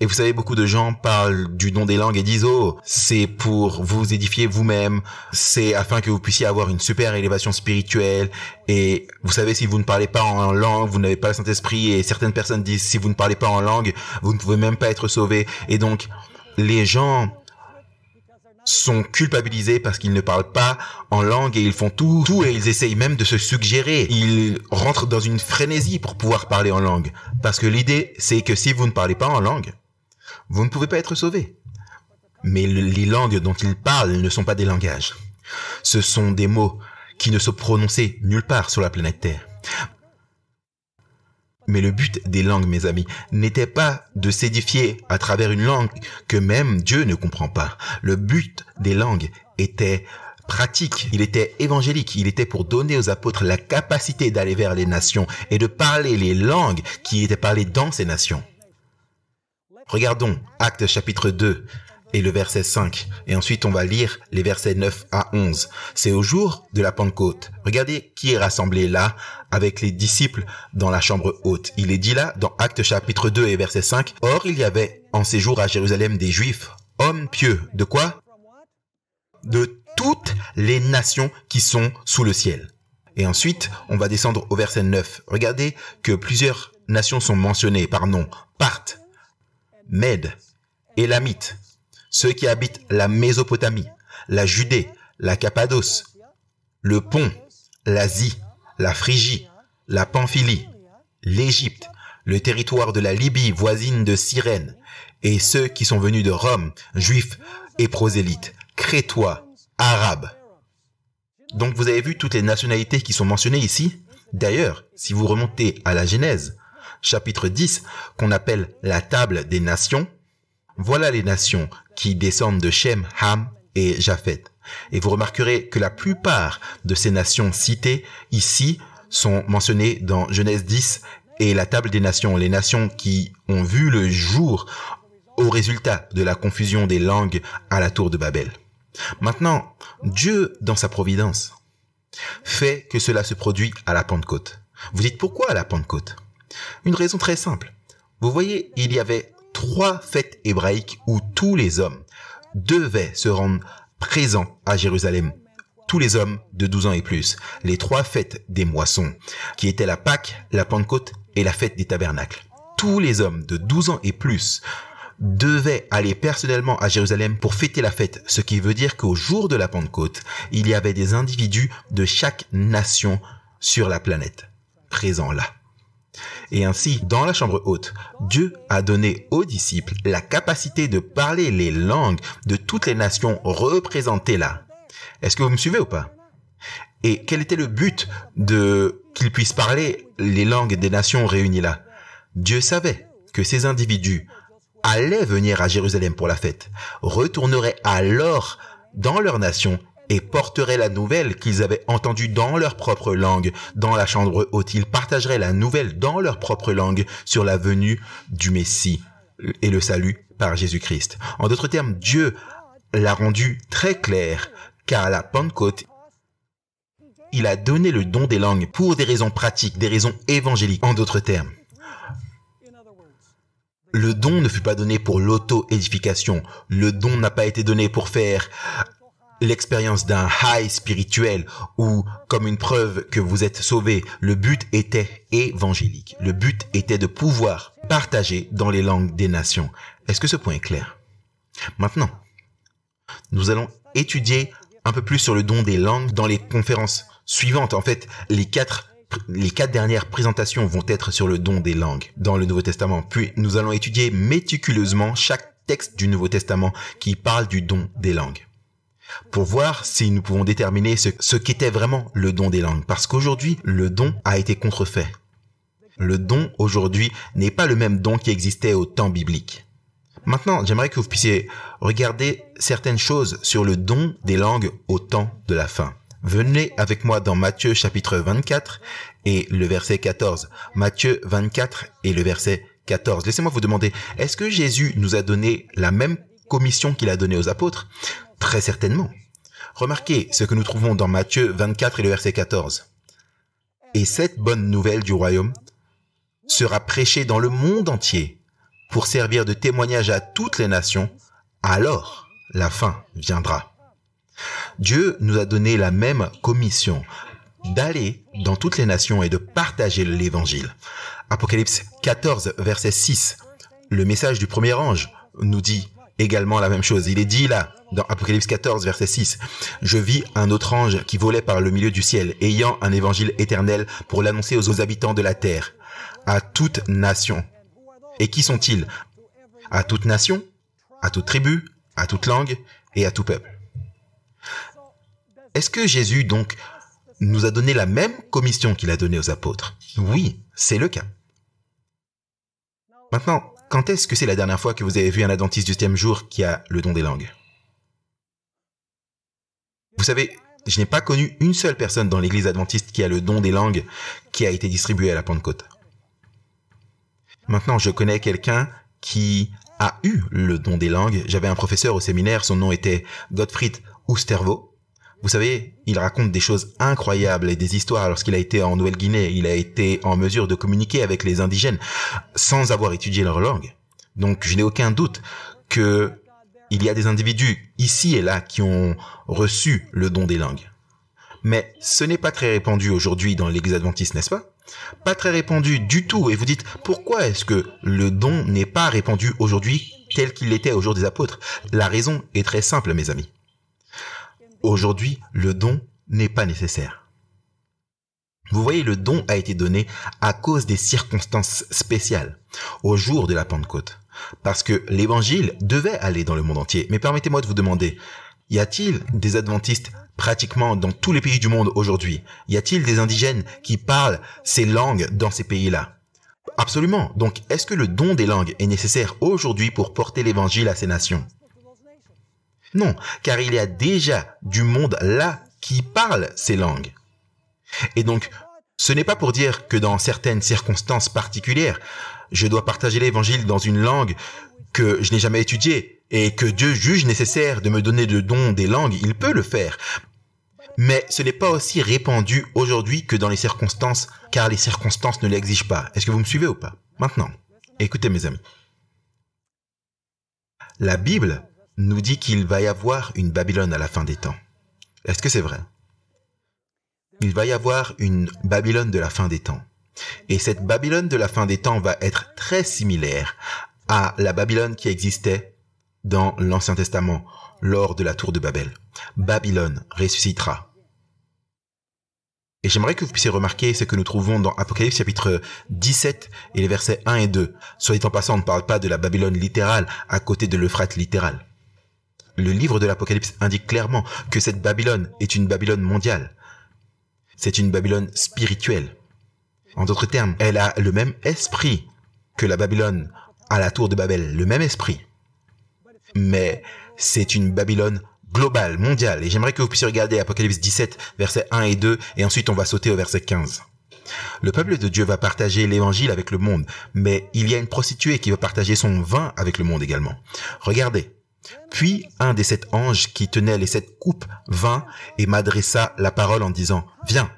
Et vous savez, beaucoup de gens parlent du don des langues et disent « Oh, c'est pour vous édifier vous-même, c'est afin que vous puissiez avoir une super élévation spirituelle. » Et vous savez, si vous ne parlez pas en langue, vous n'avez pas le Saint-Esprit. Et certaines personnes disent « Si vous ne parlez pas en langue, vous ne pouvez même pas être sauvés. » Et donc, les gens sont culpabilisés parce qu'ils ne parlent pas en langue et ils font tout et ils essayent même de se suggérer. Ils rentrent dans une frénésie pour pouvoir parler en langue. Parce que l'idée, c'est que si vous ne parlez pas en langue, vous ne pouvez pas être sauvé. Mais les langues dont ils parlent ne sont pas des langages. Ce sont des mots qui ne sont prononcés nulle part sur la planète Terre. Mais le but des langues, mes amis, n'était pas de s'édifier à travers une langue que même Dieu ne comprend pas. Le but des langues était pratique, il était évangélique, il était pour donner aux apôtres la capacité d'aller vers les nations et de parler les langues qui étaient parlées dans ces nations. Regardons Actes chapitre 2 et le verset 5. Et ensuite, on va lire les versets 9 à 11. C'est au jour de la Pentecôte. Regardez qui est rassemblé là avec les disciples dans la chambre haute. Il est dit là dans Actes chapitre 2 et verset 5. Or, il y avait en séjour à Jérusalem des Juifs, hommes pieux. De quoi? De toutes les nations qui sont sous le ciel. Et ensuite, on va descendre au verset 9. Regardez que plusieurs nations sont mentionnées par nom. Parthes, Mèdes, Élamites, ceux qui habitent la Mésopotamie, la Judée, la Cappadoce, le Pont, l'Asie, la Phrygie, la Pamphylie, l'Égypte, le territoire de la Libye voisine de Cyrène, et ceux qui sont venus de Rome, juifs et prosélytes, crétois, arabes. Donc vous avez vu toutes les nationalités qui sont mentionnées ici. D'ailleurs, si vous remontez à la Genèse, chapitre 10, qu'on appelle la table des nations, voilà les nations qui descendent de Shem, Ham et Japheth. Et vous remarquerez que la plupart de ces nations citées ici sont mentionnées dans Genèse 10 et la table des nations, les nations qui ont vu le jour au résultat de la confusion des langues à la tour de Babel. Maintenant, Dieu, dans sa providence, fait que cela se produit à la Pentecôte. Vous dites pourquoi à la Pentecôte? Une raison très simple. Vous voyez, il y avait 3 fêtes hébraïques où tous les hommes devaient se rendre présents à Jérusalem. Tous les hommes de 12 ans et plus. Les 3 fêtes des moissons, qui étaient la Pâque, la Pentecôte et la fête des tabernacles. Tous les hommes de 12 ans et plus devaient aller personnellement à Jérusalem pour fêter la fête, ce qui veut dire qu'au jour de la Pentecôte, il y avait des individus de chaque nation sur la planète présents là. Et ainsi, dans la chambre haute, Dieu a donné aux disciples la capacité de parler les langues de toutes les nations représentées là. Est-ce que vous me suivez ou pas? Et quel était le but de qu'ils puissent parler les langues des nations réunies là? Dieu savait que ces individus allaient venir à Jérusalem pour la fête, retourneraient alors dans leur nation et porteraient la nouvelle qu'ils avaient entendue dans leur propre langue, dans la chambre haute. Ils partageraient la nouvelle dans leur propre langue sur la venue du Messie et le salut par Jésus-Christ. En d'autres termes, Dieu l'a rendu très clair qu'à la Pentecôte, il a donné le don des langues pour des raisons pratiques, des raisons évangéliques. En d'autres termes, le don ne fut pas donné pour l'auto-édification. Le don n'a pas été donné pour faire l'expérience d'un high spirituel ou comme une preuve que vous êtes sauvé. Le but était évangélique. Le but était de pouvoir partager dans les langues des nations. Est-ce que ce point est clair? Maintenant, nous allons étudier un peu plus sur le don des langues dans les conférences suivantes. En fait, les quatre dernières présentations vont être sur le don des langues dans le Nouveau Testament. Puis, nous allons étudier méticuleusement chaque texte du Nouveau Testament qui parle du don des langues, pour voir si nous pouvons déterminer ce qu'était vraiment le don des langues. Parce qu'aujourd'hui, le don a été contrefait. Le don aujourd'hui n'est pas le même don qui existait au temps biblique. Maintenant, j'aimerais que vous puissiez regarder certaines choses sur le don des langues au temps de la fin. Venez avec moi dans Matthieu chapitre 24 et le verset 14. Matthieu 24 et le verset 14. Laissez-moi vous demander, est-ce que Jésus nous a donné la même commission qu'il a donnée aux apôtres? Très certainement. Remarquez ce que nous trouvons dans Matthieu 24 et le verset 14. Et cette bonne nouvelle du royaume sera prêchée dans le monde entier pour servir de témoignage à toutes les nations, alors la fin viendra. Dieu nous a donné la même commission d'aller dans toutes les nations et de partager l'évangile. Apocalypse 14, verset 6. Le message du premier ange nous dit également la même chose. Il est dit là, dans Apocalypse 14, verset 6, « Je vis un autre ange qui volait par le milieu du ciel, ayant un évangile éternel pour l'annoncer aux habitants de la terre, à toute nation. » Et qui sont-ils? À toute nation, à toute tribu, à toute langue et à tout peuple. Est-ce que Jésus, donc, nous a donné la même commission qu'il a donnée aux apôtres? Oui, c'est le cas. Maintenant, quand est-ce que c'est la dernière fois que vous avez vu un adventiste du 7e jour qui a le don des langues? Vous savez, je n'ai pas connu une seule personne dans l'église adventiste qui a le don des langues qui a été distribué à la Pentecôte. Maintenant, je connais quelqu'un qui a eu le don des langues. J'avais un professeur au séminaire, son nom était Gottfried Oostervo. Vous savez, il raconte des choses incroyables et des histoires. Lorsqu'il a été en Nouvelle-Guinée, il a été en mesure de communiquer avec les indigènes sans avoir étudié leur langue. Donc, je n'ai aucun doute que il y a des individus ici et là qui ont reçu le don des langues. Mais ce n'est pas très répandu aujourd'hui dans l'église adventiste, n'est-ce pas? Pas très répandu du tout. Et vous dites, pourquoi est-ce que le don n'est pas répandu aujourd'hui tel qu'il l'était au jour des apôtres? La raison est très simple, mes amis. Aujourd'hui, le don n'est pas nécessaire. Vous voyez, le don a été donné à cause des circonstances spéciales, au jour de la Pentecôte. Parce que l'évangile devait aller dans le monde entier. Mais permettez-moi de vous demander, y a-t-il des adventistes pratiquement dans tous les pays du monde aujourd'hui? Y a-t-il des indigènes qui parlent ces langues dans ces pays-là? Absolument. Donc, est-ce que le don des langues est nécessaire aujourd'hui pour porter l'évangile à ces nations? Non, car il y a déjà du monde là qui parle ces langues. Et donc, ce n'est pas pour dire que dans certaines circonstances particulières, je dois partager l'évangile dans une langue que je n'ai jamais étudiée et que Dieu juge nécessaire de me donner le don des langues, il peut le faire. Mais ce n'est pas aussi répandu aujourd'hui que dans les circonstances, car les circonstances ne l'exigent pas. Est-ce que vous me suivez ou pas? Maintenant, écoutez mes amis. La Bible nous dit qu'il va y avoir une Babylone à la fin des temps. Est-ce que c'est vrai? Il va y avoir une Babylone de la fin des temps. Et cette Babylone de la fin des temps va être très similaire à la Babylone qui existait dans l'Ancien Testament lors de la tour de Babel. Babylone ressuscitera. Et j'aimerais que vous puissiez remarquer ce que nous trouvons dans Apocalypse chapitre 17 et les versets 1 et 2. Soit dit en passant, on ne parle pas de la Babylone littérale à côté de l'Euphrate littéral. Le livre de l'Apocalypse indique clairement que cette Babylone est une Babylone mondiale. C'est une Babylone spirituelle. En d'autres termes, elle a le même esprit que la Babylone à la tour de Babel, le même esprit. Mais c'est une Babylone globale, mondiale. Et j'aimerais que vous puissiez regarder Apocalypse 17, versets 1 et 2, et ensuite on va sauter au verset 15. Le peuple de Dieu va partager l'évangile avec le monde, mais il y a une prostituée qui va partager son vin avec le monde également. Regardez. Puis un des 7 anges qui tenait les 7 coupes vint et m'adressa la parole en disant « Viens,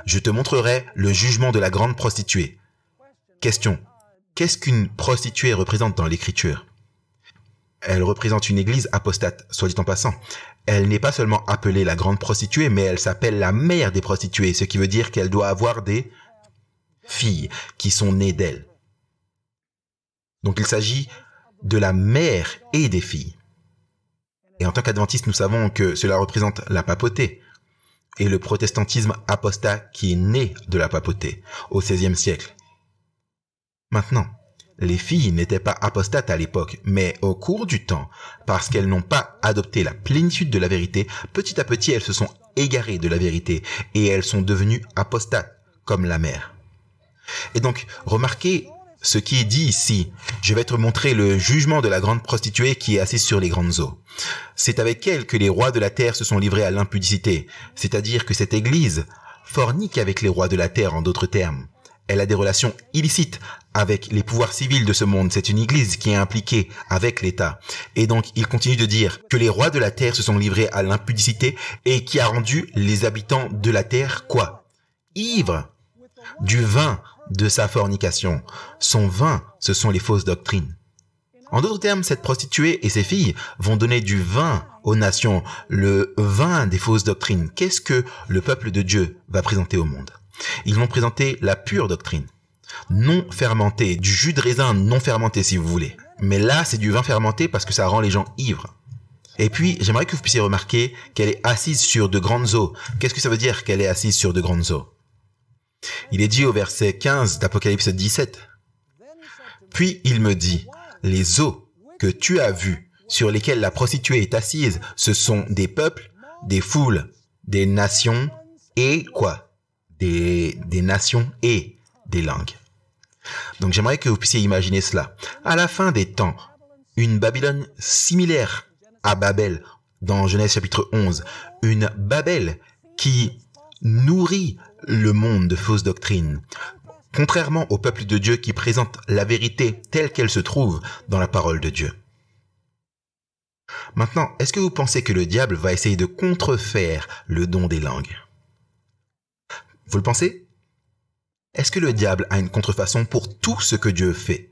je te montrerai le jugement de la grande prostituée. » Question. Qu'est-ce qu'une prostituée représente dans l'Écriture? Elle représente une église apostate, soit dit en passant. Elle n'est pas seulement appelée la grande prostituée, mais elle s'appelle la mère des prostituées, ce qui veut dire qu'elle doit avoir des filles qui sont nées d'elle. Donc il s'agit de la mère et des filles. Et en tant qu'adventistes, nous savons que cela représente la papauté et le protestantisme apostat qui est né de la papauté au XVIe siècle. Maintenant, les filles n'étaient pas apostates à l'époque, mais au cours du temps, parce qu'elles n'ont pas adopté la plénitude de la vérité, petit à petit elles se sont égarées de la vérité et elles sont devenues apostates, comme la mère. Et donc, remarquez ce qui est dit ici. Je vais te montrer le jugement de la grande prostituée qui est assise sur les grandes eaux. C'est avec elle que les rois de la terre se sont livrés à l'impudicité, c'est-à-dire que cette église fornique avec les rois de la terre, en d'autres termes. Elle a des relations illicites avec les pouvoirs civils de ce monde. C'est une église qui est impliquée avec l'État. Et donc, il continue de dire que les rois de la terre se sont livrés à l'impudicité et qui a rendu les habitants de la terre, quoi? Ivres du vin de sa fornication. Son vin, ce sont les fausses doctrines. En d'autres termes, cette prostituée et ses filles vont donner du vin aux nations, le vin des fausses doctrines. Qu'est-ce que le peuple de Dieu va présenter au monde? Ils vont présenter la pure doctrine, non fermentée, du jus de raisin non fermenté si vous voulez. Mais là, c'est du vin fermenté parce que ça rend les gens ivres. Et puis, j'aimerais que vous puissiez remarquer qu'elle est assise sur de grandes eaux. Qu'est-ce que ça veut dire qu'elle est assise sur de grandes eaux? Il est dit au verset 15 d'Apocalypse 17. Puis il me dit, les eaux que tu as vues, sur lesquelles la prostituée est assise, ce sont des peuples, des foules, des nations et quoi? Des nations et des langues. Donc j'aimerais que vous puissiez imaginer cela. À la fin des temps, une Babylone similaire à Babel, dans Genèse chapitre 11, une Babel qui nourrit le monde de fausses doctrines, contrairement au peuple de Dieu qui présente la vérité telle qu'elle se trouve dans la parole de Dieu. Maintenant, est-ce que vous pensez que le diable va essayer de contrefaire le don des langues? Vous le pensez? Est-ce que le diable a une contrefaçon pour tout ce que Dieu fait?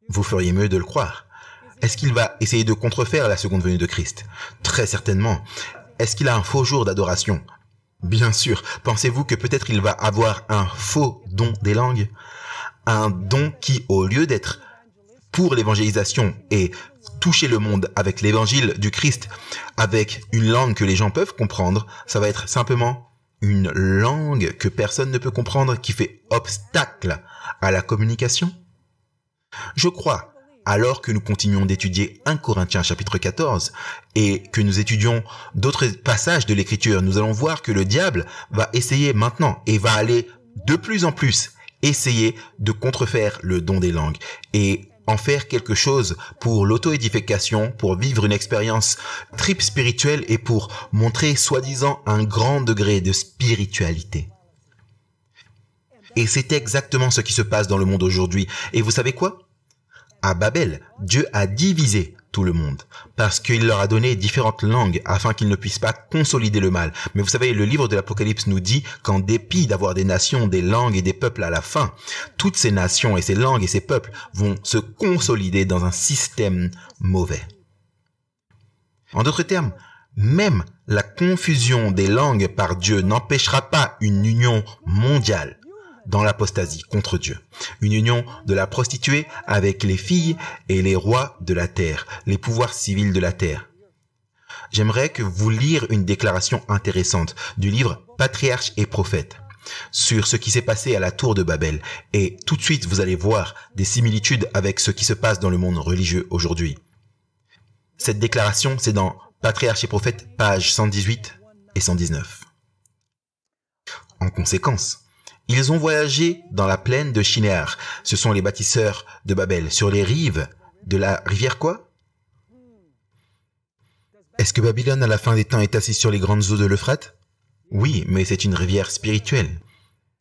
Vous feriez mieux de le croire. Est-ce qu'il va essayer de contrefaire la seconde venue de Christ? Très certainement. Est-ce qu'il a un faux jour d'adoration? Bien sûr. Pensez-vous que peut-être il va avoir un faux don des langues? Un don qui, au lieu d'être pour l'évangélisation et toucher le monde avec l'évangile du Christ, avec une langue que les gens peuvent comprendre, ça va être simplement une langue que personne ne peut comprendre, qui fait obstacle à la communication? Je crois, alors que nous continuons d'étudier 1 Corinthiens chapitre 14 et que nous étudions d'autres passages de l'Écriture, nous allons voir que le diable va essayer maintenant et va aller de plus en plus essayer de contrefaire le don des langues et en faire quelque chose pour l'auto-édification, pour vivre une expérience trip spirituelle et pour montrer soi-disant un grand degré de spiritualité. Et c'est exactement ce qui se passe dans le monde aujourd'hui. Et vous savez quoi? À Babel, Dieu a divisé tout le monde parce qu'il leur a donné différentes langues afin qu'ils ne puissent pas consolider le mal. Mais vous savez, le livre de l'Apocalypse nous dit qu'en dépit d'avoir des nations, des langues et des peuples à la fin, toutes ces nations et ces langues et ces peuples vont se consolider dans un système mauvais. En d'autres termes, même la confusion des langues par Dieu n'empêchera pas une union mondiale dans l'apostasie contre Dieu. Une union de la prostituée avec les filles et les rois de la terre, les pouvoirs civils de la terre. J'aimerais que vous lire une déclaration intéressante du livre Patriarches et Prophètes sur ce qui s'est passé à la tour de Babel. Et tout de suite, vous allez voir des similitudes avec ce qui se passe dans le monde religieux aujourd'hui. Cette déclaration, c'est dans Patriarches et Prophètes, pages 118 et 119. En conséquence, ils ont voyagé dans la plaine de Shinéar. Ce sont les bâtisseurs de Babel, sur les rives de la rivière quoi? Est-ce que Babylone à la fin des temps est assise sur les grandes eaux de l'Euphrate? Oui, mais c'est une rivière spirituelle.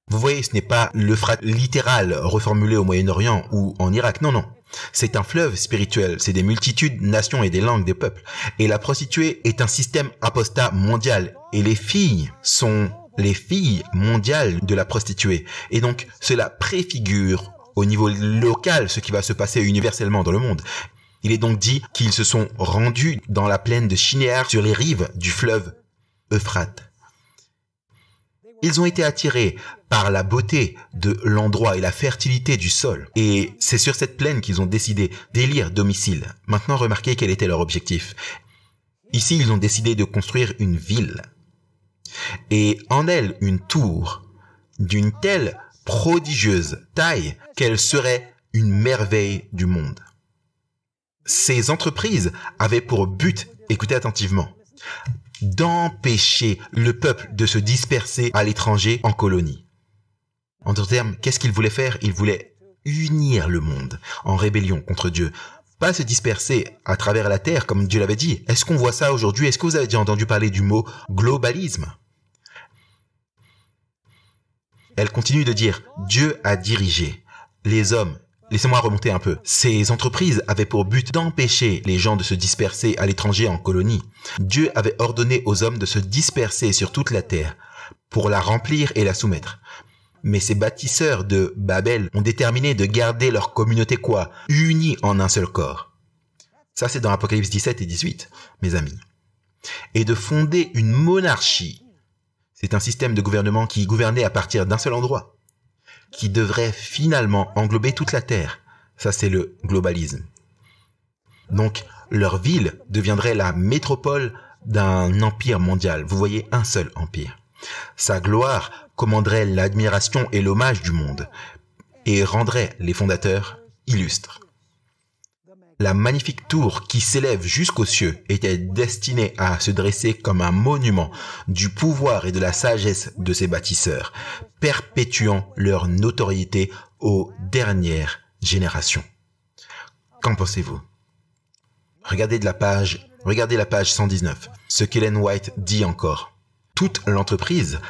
Vous voyez, ce n'est pas l'Euphrate littéral reformulé au Moyen-Orient ou en Irak, non, non. C'est un fleuve spirituel, c'est des multitudes, nations et des langues des peuples. Et la prostituée est un système apostat mondial. Et les filles sont les filles mondiales de la prostituée. Et donc, cela préfigure au niveau local ce qui va se passer universellement dans le monde. Il est donc dit qu'ils se sont rendus dans la plaine de Shinéar sur les rives du fleuve Euphrate. Ils ont été attirés par la beauté de l'endroit et la fertilité du sol. Et c'est sur cette plaine qu'ils ont décidé d'élire domicile. Maintenant, remarquez quel était leur objectif. Ici, ils ont décidé de construire une ville. Et en elle, une tour d'une telle prodigieuse taille qu'elle serait une merveille du monde. Ces entreprises avaient pour but, écoutez attentivement, d'empêcher le peuple de se disperser à l'étranger en colonie. En d'autres termes, qu'est-ce qu'ils voulaient faire? Ils voulaient unir le monde en rébellion contre Dieu. Pas se disperser à travers la terre comme Dieu l'avait dit. Est-ce qu'on voit ça aujourd'hui? Est-ce que vous avez déjà entendu parler du mot globalisme? Elle continue de dire, Dieu a dirigé les hommes. Laissez-moi remonter un peu. Ces entreprises avaient pour but d'empêcher les gens de se disperser à l'étranger en colonie. Dieu avait ordonné aux hommes de se disperser sur toute la terre pour la remplir et la soumettre. Mais ces bâtisseurs de Babel ont déterminé de garder leur communauté quoi? Unie en un seul corps. Ça, c'est dans Apocalypse 17 et 18, mes amis. Et de fonder une monarchie. C'est un système de gouvernement qui gouvernait à partir d'un seul endroit, qui devrait finalement englober toute la terre. Ça, c'est le globalisme. Donc, leur ville deviendrait la métropole d'un empire mondial. Vous voyez, un seul empire. Sa gloire commanderait l'admiration et l'hommage du monde et rendrait les fondateurs illustres. La magnifique tour qui s'élève jusqu'aux cieux était destinée à se dresser comme un monument du pouvoir et de la sagesse de ses bâtisseurs, perpétuant leur notoriété aux dernières générations. Qu'en pensez-vous? Regardez la page 119. Ce qu'Ellen White dit encore. Toute l'entreprise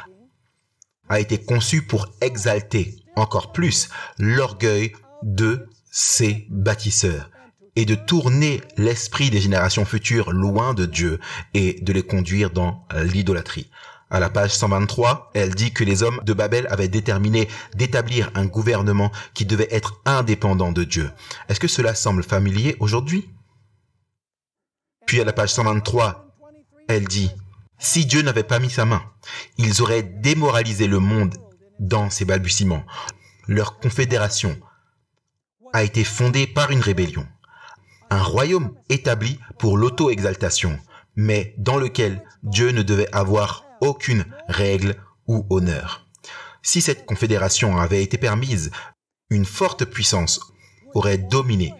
a été conçue pour exalter encore plus l'orgueil de ses bâtisseurs et de tourner l'esprit des générations futures loin de Dieu et de les conduire dans l'idolâtrie. À la page 123, elle dit que les hommes de Babel avaient déterminé d'établir un gouvernement qui devait être indépendant de Dieu. Est-ce que cela semble familier aujourd'hui? Puis à la page 123, elle dit « Si Dieu n'avait pas mis sa main, ils auraient démoralisé le monde dans ses balbutiements. Leur confédération a été fondée par une rébellion. Un royaume établi pour l'auto-exaltation, mais dans lequel Dieu ne devait avoir aucune règle ou honneur. Si cette confédération avait été permise, une forte puissance aurait dominé,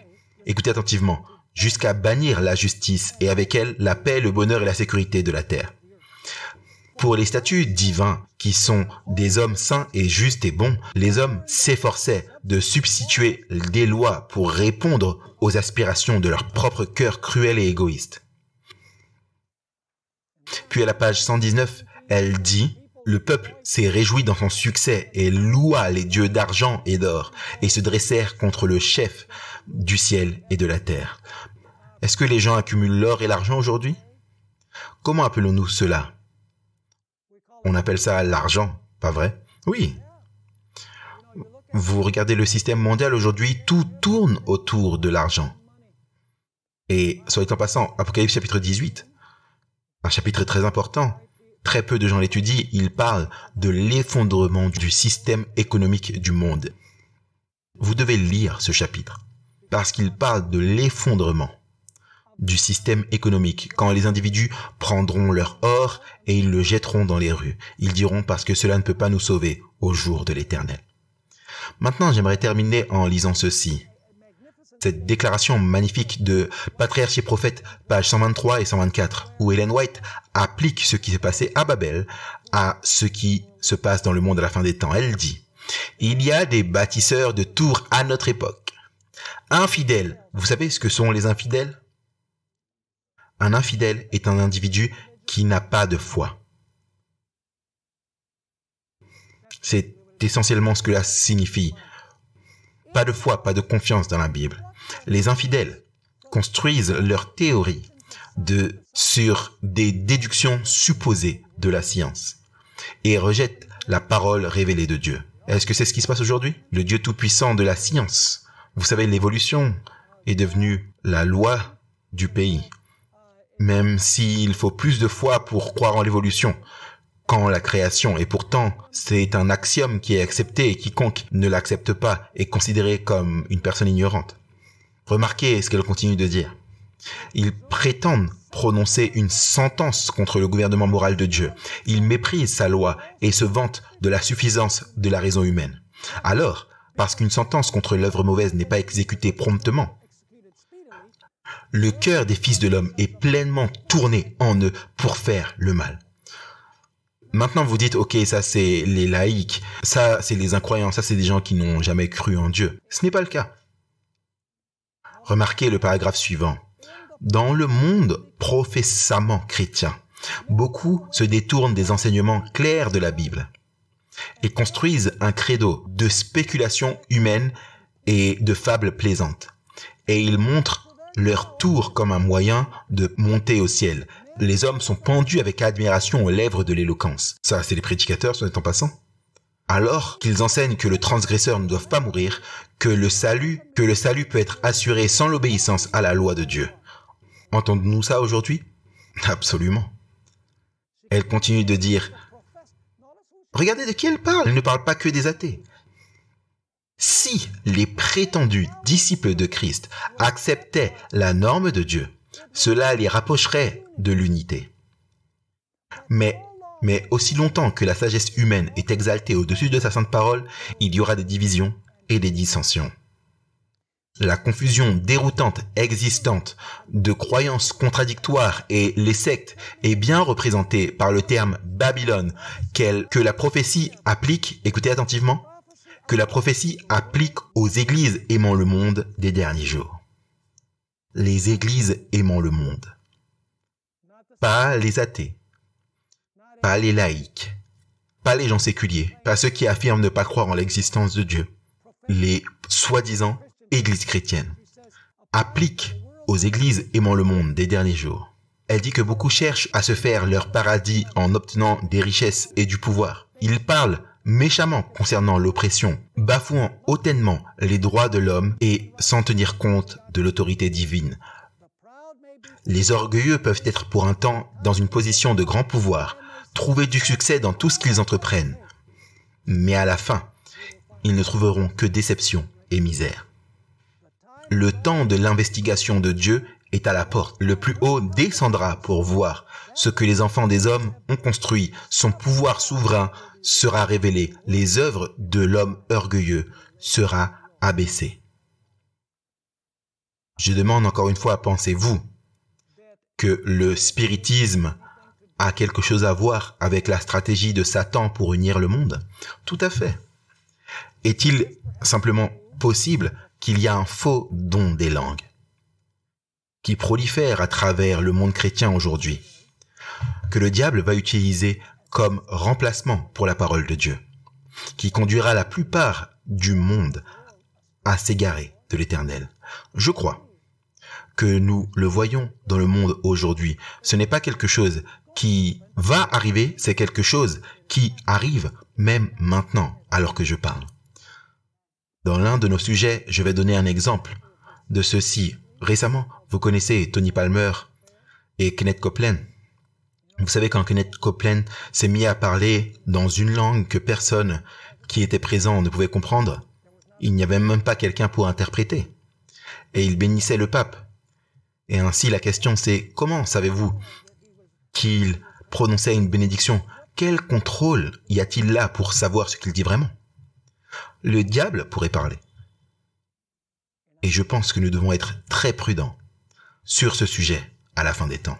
écoutez attentivement, jusqu'à bannir la justice et avec elle la paix, le bonheur et la sécurité de la terre. Pour les statuts divins, qui sont des hommes saints et justes et bons, les hommes s'efforçaient de substituer des lois pour répondre aux aspirations de leur propre cœur cruel et égoïste. Puis à la page 119, elle dit « Le peuple s'est réjoui dans son succès et loua les dieux d'argent et d'or et se dressèrent contre le chef du ciel et de la terre. » Est-ce que les gens accumulent l'or et l'argent aujourd'hui? Comment appelons-nous cela? On appelle ça l'argent, pas vrai? Oui. Vous regardez le système mondial aujourd'hui, tout tourne autour de l'argent. Et soit en passant, Apocalypse chapitre 18, un chapitre très important, très peu de gens l'étudient, il parle de l'effondrement du système économique du monde. Vous devez lire ce chapitre, parce qu'il parle de l'effondrement du système économique, quand les individus prendront leur or et ils le jetteront dans les rues. Ils diront parce que cela ne peut pas nous sauver au jour de l'Éternel. Maintenant, j'aimerais terminer en lisant ceci. Cette déclaration magnifique de Patriarches et Prophètes, pages 123 et 124, où Ellen White applique ce qui s'est passé à Babel à ce qui se passe dans le monde à la fin des temps. Elle dit « Il y a des bâtisseurs de tours à notre époque. Infidèles. » Vous savez ce que sont les infidèles? Un infidèle est un individu qui n'a pas de foi. C'est essentiellement ce que cela signifie. Pas de foi, pas de confiance dans la Bible. Les infidèles construisent leur théorie sur des déductions supposées de la science et rejettent la parole révélée de Dieu. Est-ce que c'est ce qui se passe aujourd'hui? Le Dieu tout-puissant de la science. Vous savez, l'évolution est devenue la loi du pays. Même s'il faut plus de foi pour croire en l'évolution qu'en la création. Et pourtant, c'est un axiome qui est accepté et quiconque ne l'accepte pas est considéré comme une personne ignorante. Remarquez ce qu'elle continue de dire. Ils prétendent prononcer une sentence contre le gouvernement moral de Dieu. Ils méprisent sa loi et se vantent de la suffisance de la raison humaine. Alors, parce qu'une sentence contre l'œuvre mauvaise n'est pas exécutée promptement, le cœur des fils de l'homme est pleinement tourné en eux pour faire le mal. Maintenant, vous dites, ok, ça c'est les laïcs, ça c'est les incroyants, ça c'est des gens qui n'ont jamais cru en Dieu. Ce n'est pas le cas. Remarquez le paragraphe suivant. Dans le monde professamment chrétien, beaucoup se détournent des enseignements clairs de la Bible et construisent un credo de spéculation humaine et de fables plaisantes. Et ils montrent leur tour comme un moyen de monter au ciel. Les hommes sont pendus avec admiration aux lèvres de l'éloquence. Ça, c'est les prédicateurs, soit en passant. Alors qu'ils enseignent que le transgresseur ne doit pas mourir, que le salut peut être assuré sans l'obéissance à la loi de Dieu. Entendons-nous ça aujourd'hui? Absolument. Elle continue de dire, regardez de qui elle parle. Elle ne parle pas que des athées. Si les prétendus disciples de Christ acceptaient la norme de Dieu, cela les rapprocherait de l'unité. Mais aussi longtemps que la sagesse humaine est exaltée au-dessus de sa sainte parole, il y aura des divisions et des dissensions. La confusion déroutante existante de croyances contradictoires et les sectes est bien représentée par le terme Babylone que la prophétie applique, écoutez attentivement, que la prophétie applique aux églises aimant le monde des derniers jours. Les églises aimant le monde. Pas les athées, pas les laïcs, pas les gens séculiers, pas ceux qui affirment ne pas croire en l'existence de Dieu. Les soi-disant églises chrétiennes appliquent aux églises aimant le monde des derniers jours. Elle dit que beaucoup cherchent à se faire leur paradis en obtenant des richesses et du pouvoir. Ils parlent méchamment concernant l'oppression, bafouant hautement les droits de l'homme et sans tenir compte de l'autorité divine. Les orgueilleux peuvent être pour un temps dans une position de grand pouvoir, trouver du succès dans tout ce qu'ils entreprennent. Mais à la fin, ils ne trouveront que déception et misère. Le temps de l'investigation de Dieu est à la porte. Le plus haut descendra pour voir ce que les enfants des hommes ont construit. Son pouvoir souverain sera révélé. Les œuvres de l'homme orgueilleux sera abaissé. Je demande encore une fois, pensez-vous que le spiritisme a quelque chose à voir avec la stratégie de Satan pour unir le monde? Tout à fait. Est-il simplement possible qu'il y a un faux don des langues qui prolifère à travers le monde chrétien aujourd'hui, que le diable va utiliser comme remplacement pour la parole de Dieu, qui conduira la plupart du monde à s'égarer de l'Éternel? Je crois que nous le voyons dans le monde aujourd'hui. Ce n'est pas quelque chose qui va arriver, c'est quelque chose qui arrive même maintenant, alors que je parle. Dans l'un de nos sujets, je vais donner un exemple de ceci. Récemment, vous connaissez Tony Palmer et Kenneth Copeland. Vous savez, quand Kenneth Copeland s'est mis à parler dans une langue que personne qui était présent ne pouvait comprendre, il n'y avait même pas quelqu'un pour interpréter. Et il bénissait le pape. Et ainsi, la question c'est, comment savez-vous qu'il prononçait une bénédiction? Quel contrôle y a-t-il là pour savoir ce qu'il dit vraiment? Le diable pourrait parler. Et je pense que nous devons être très prudents sur ce sujet à la fin des temps.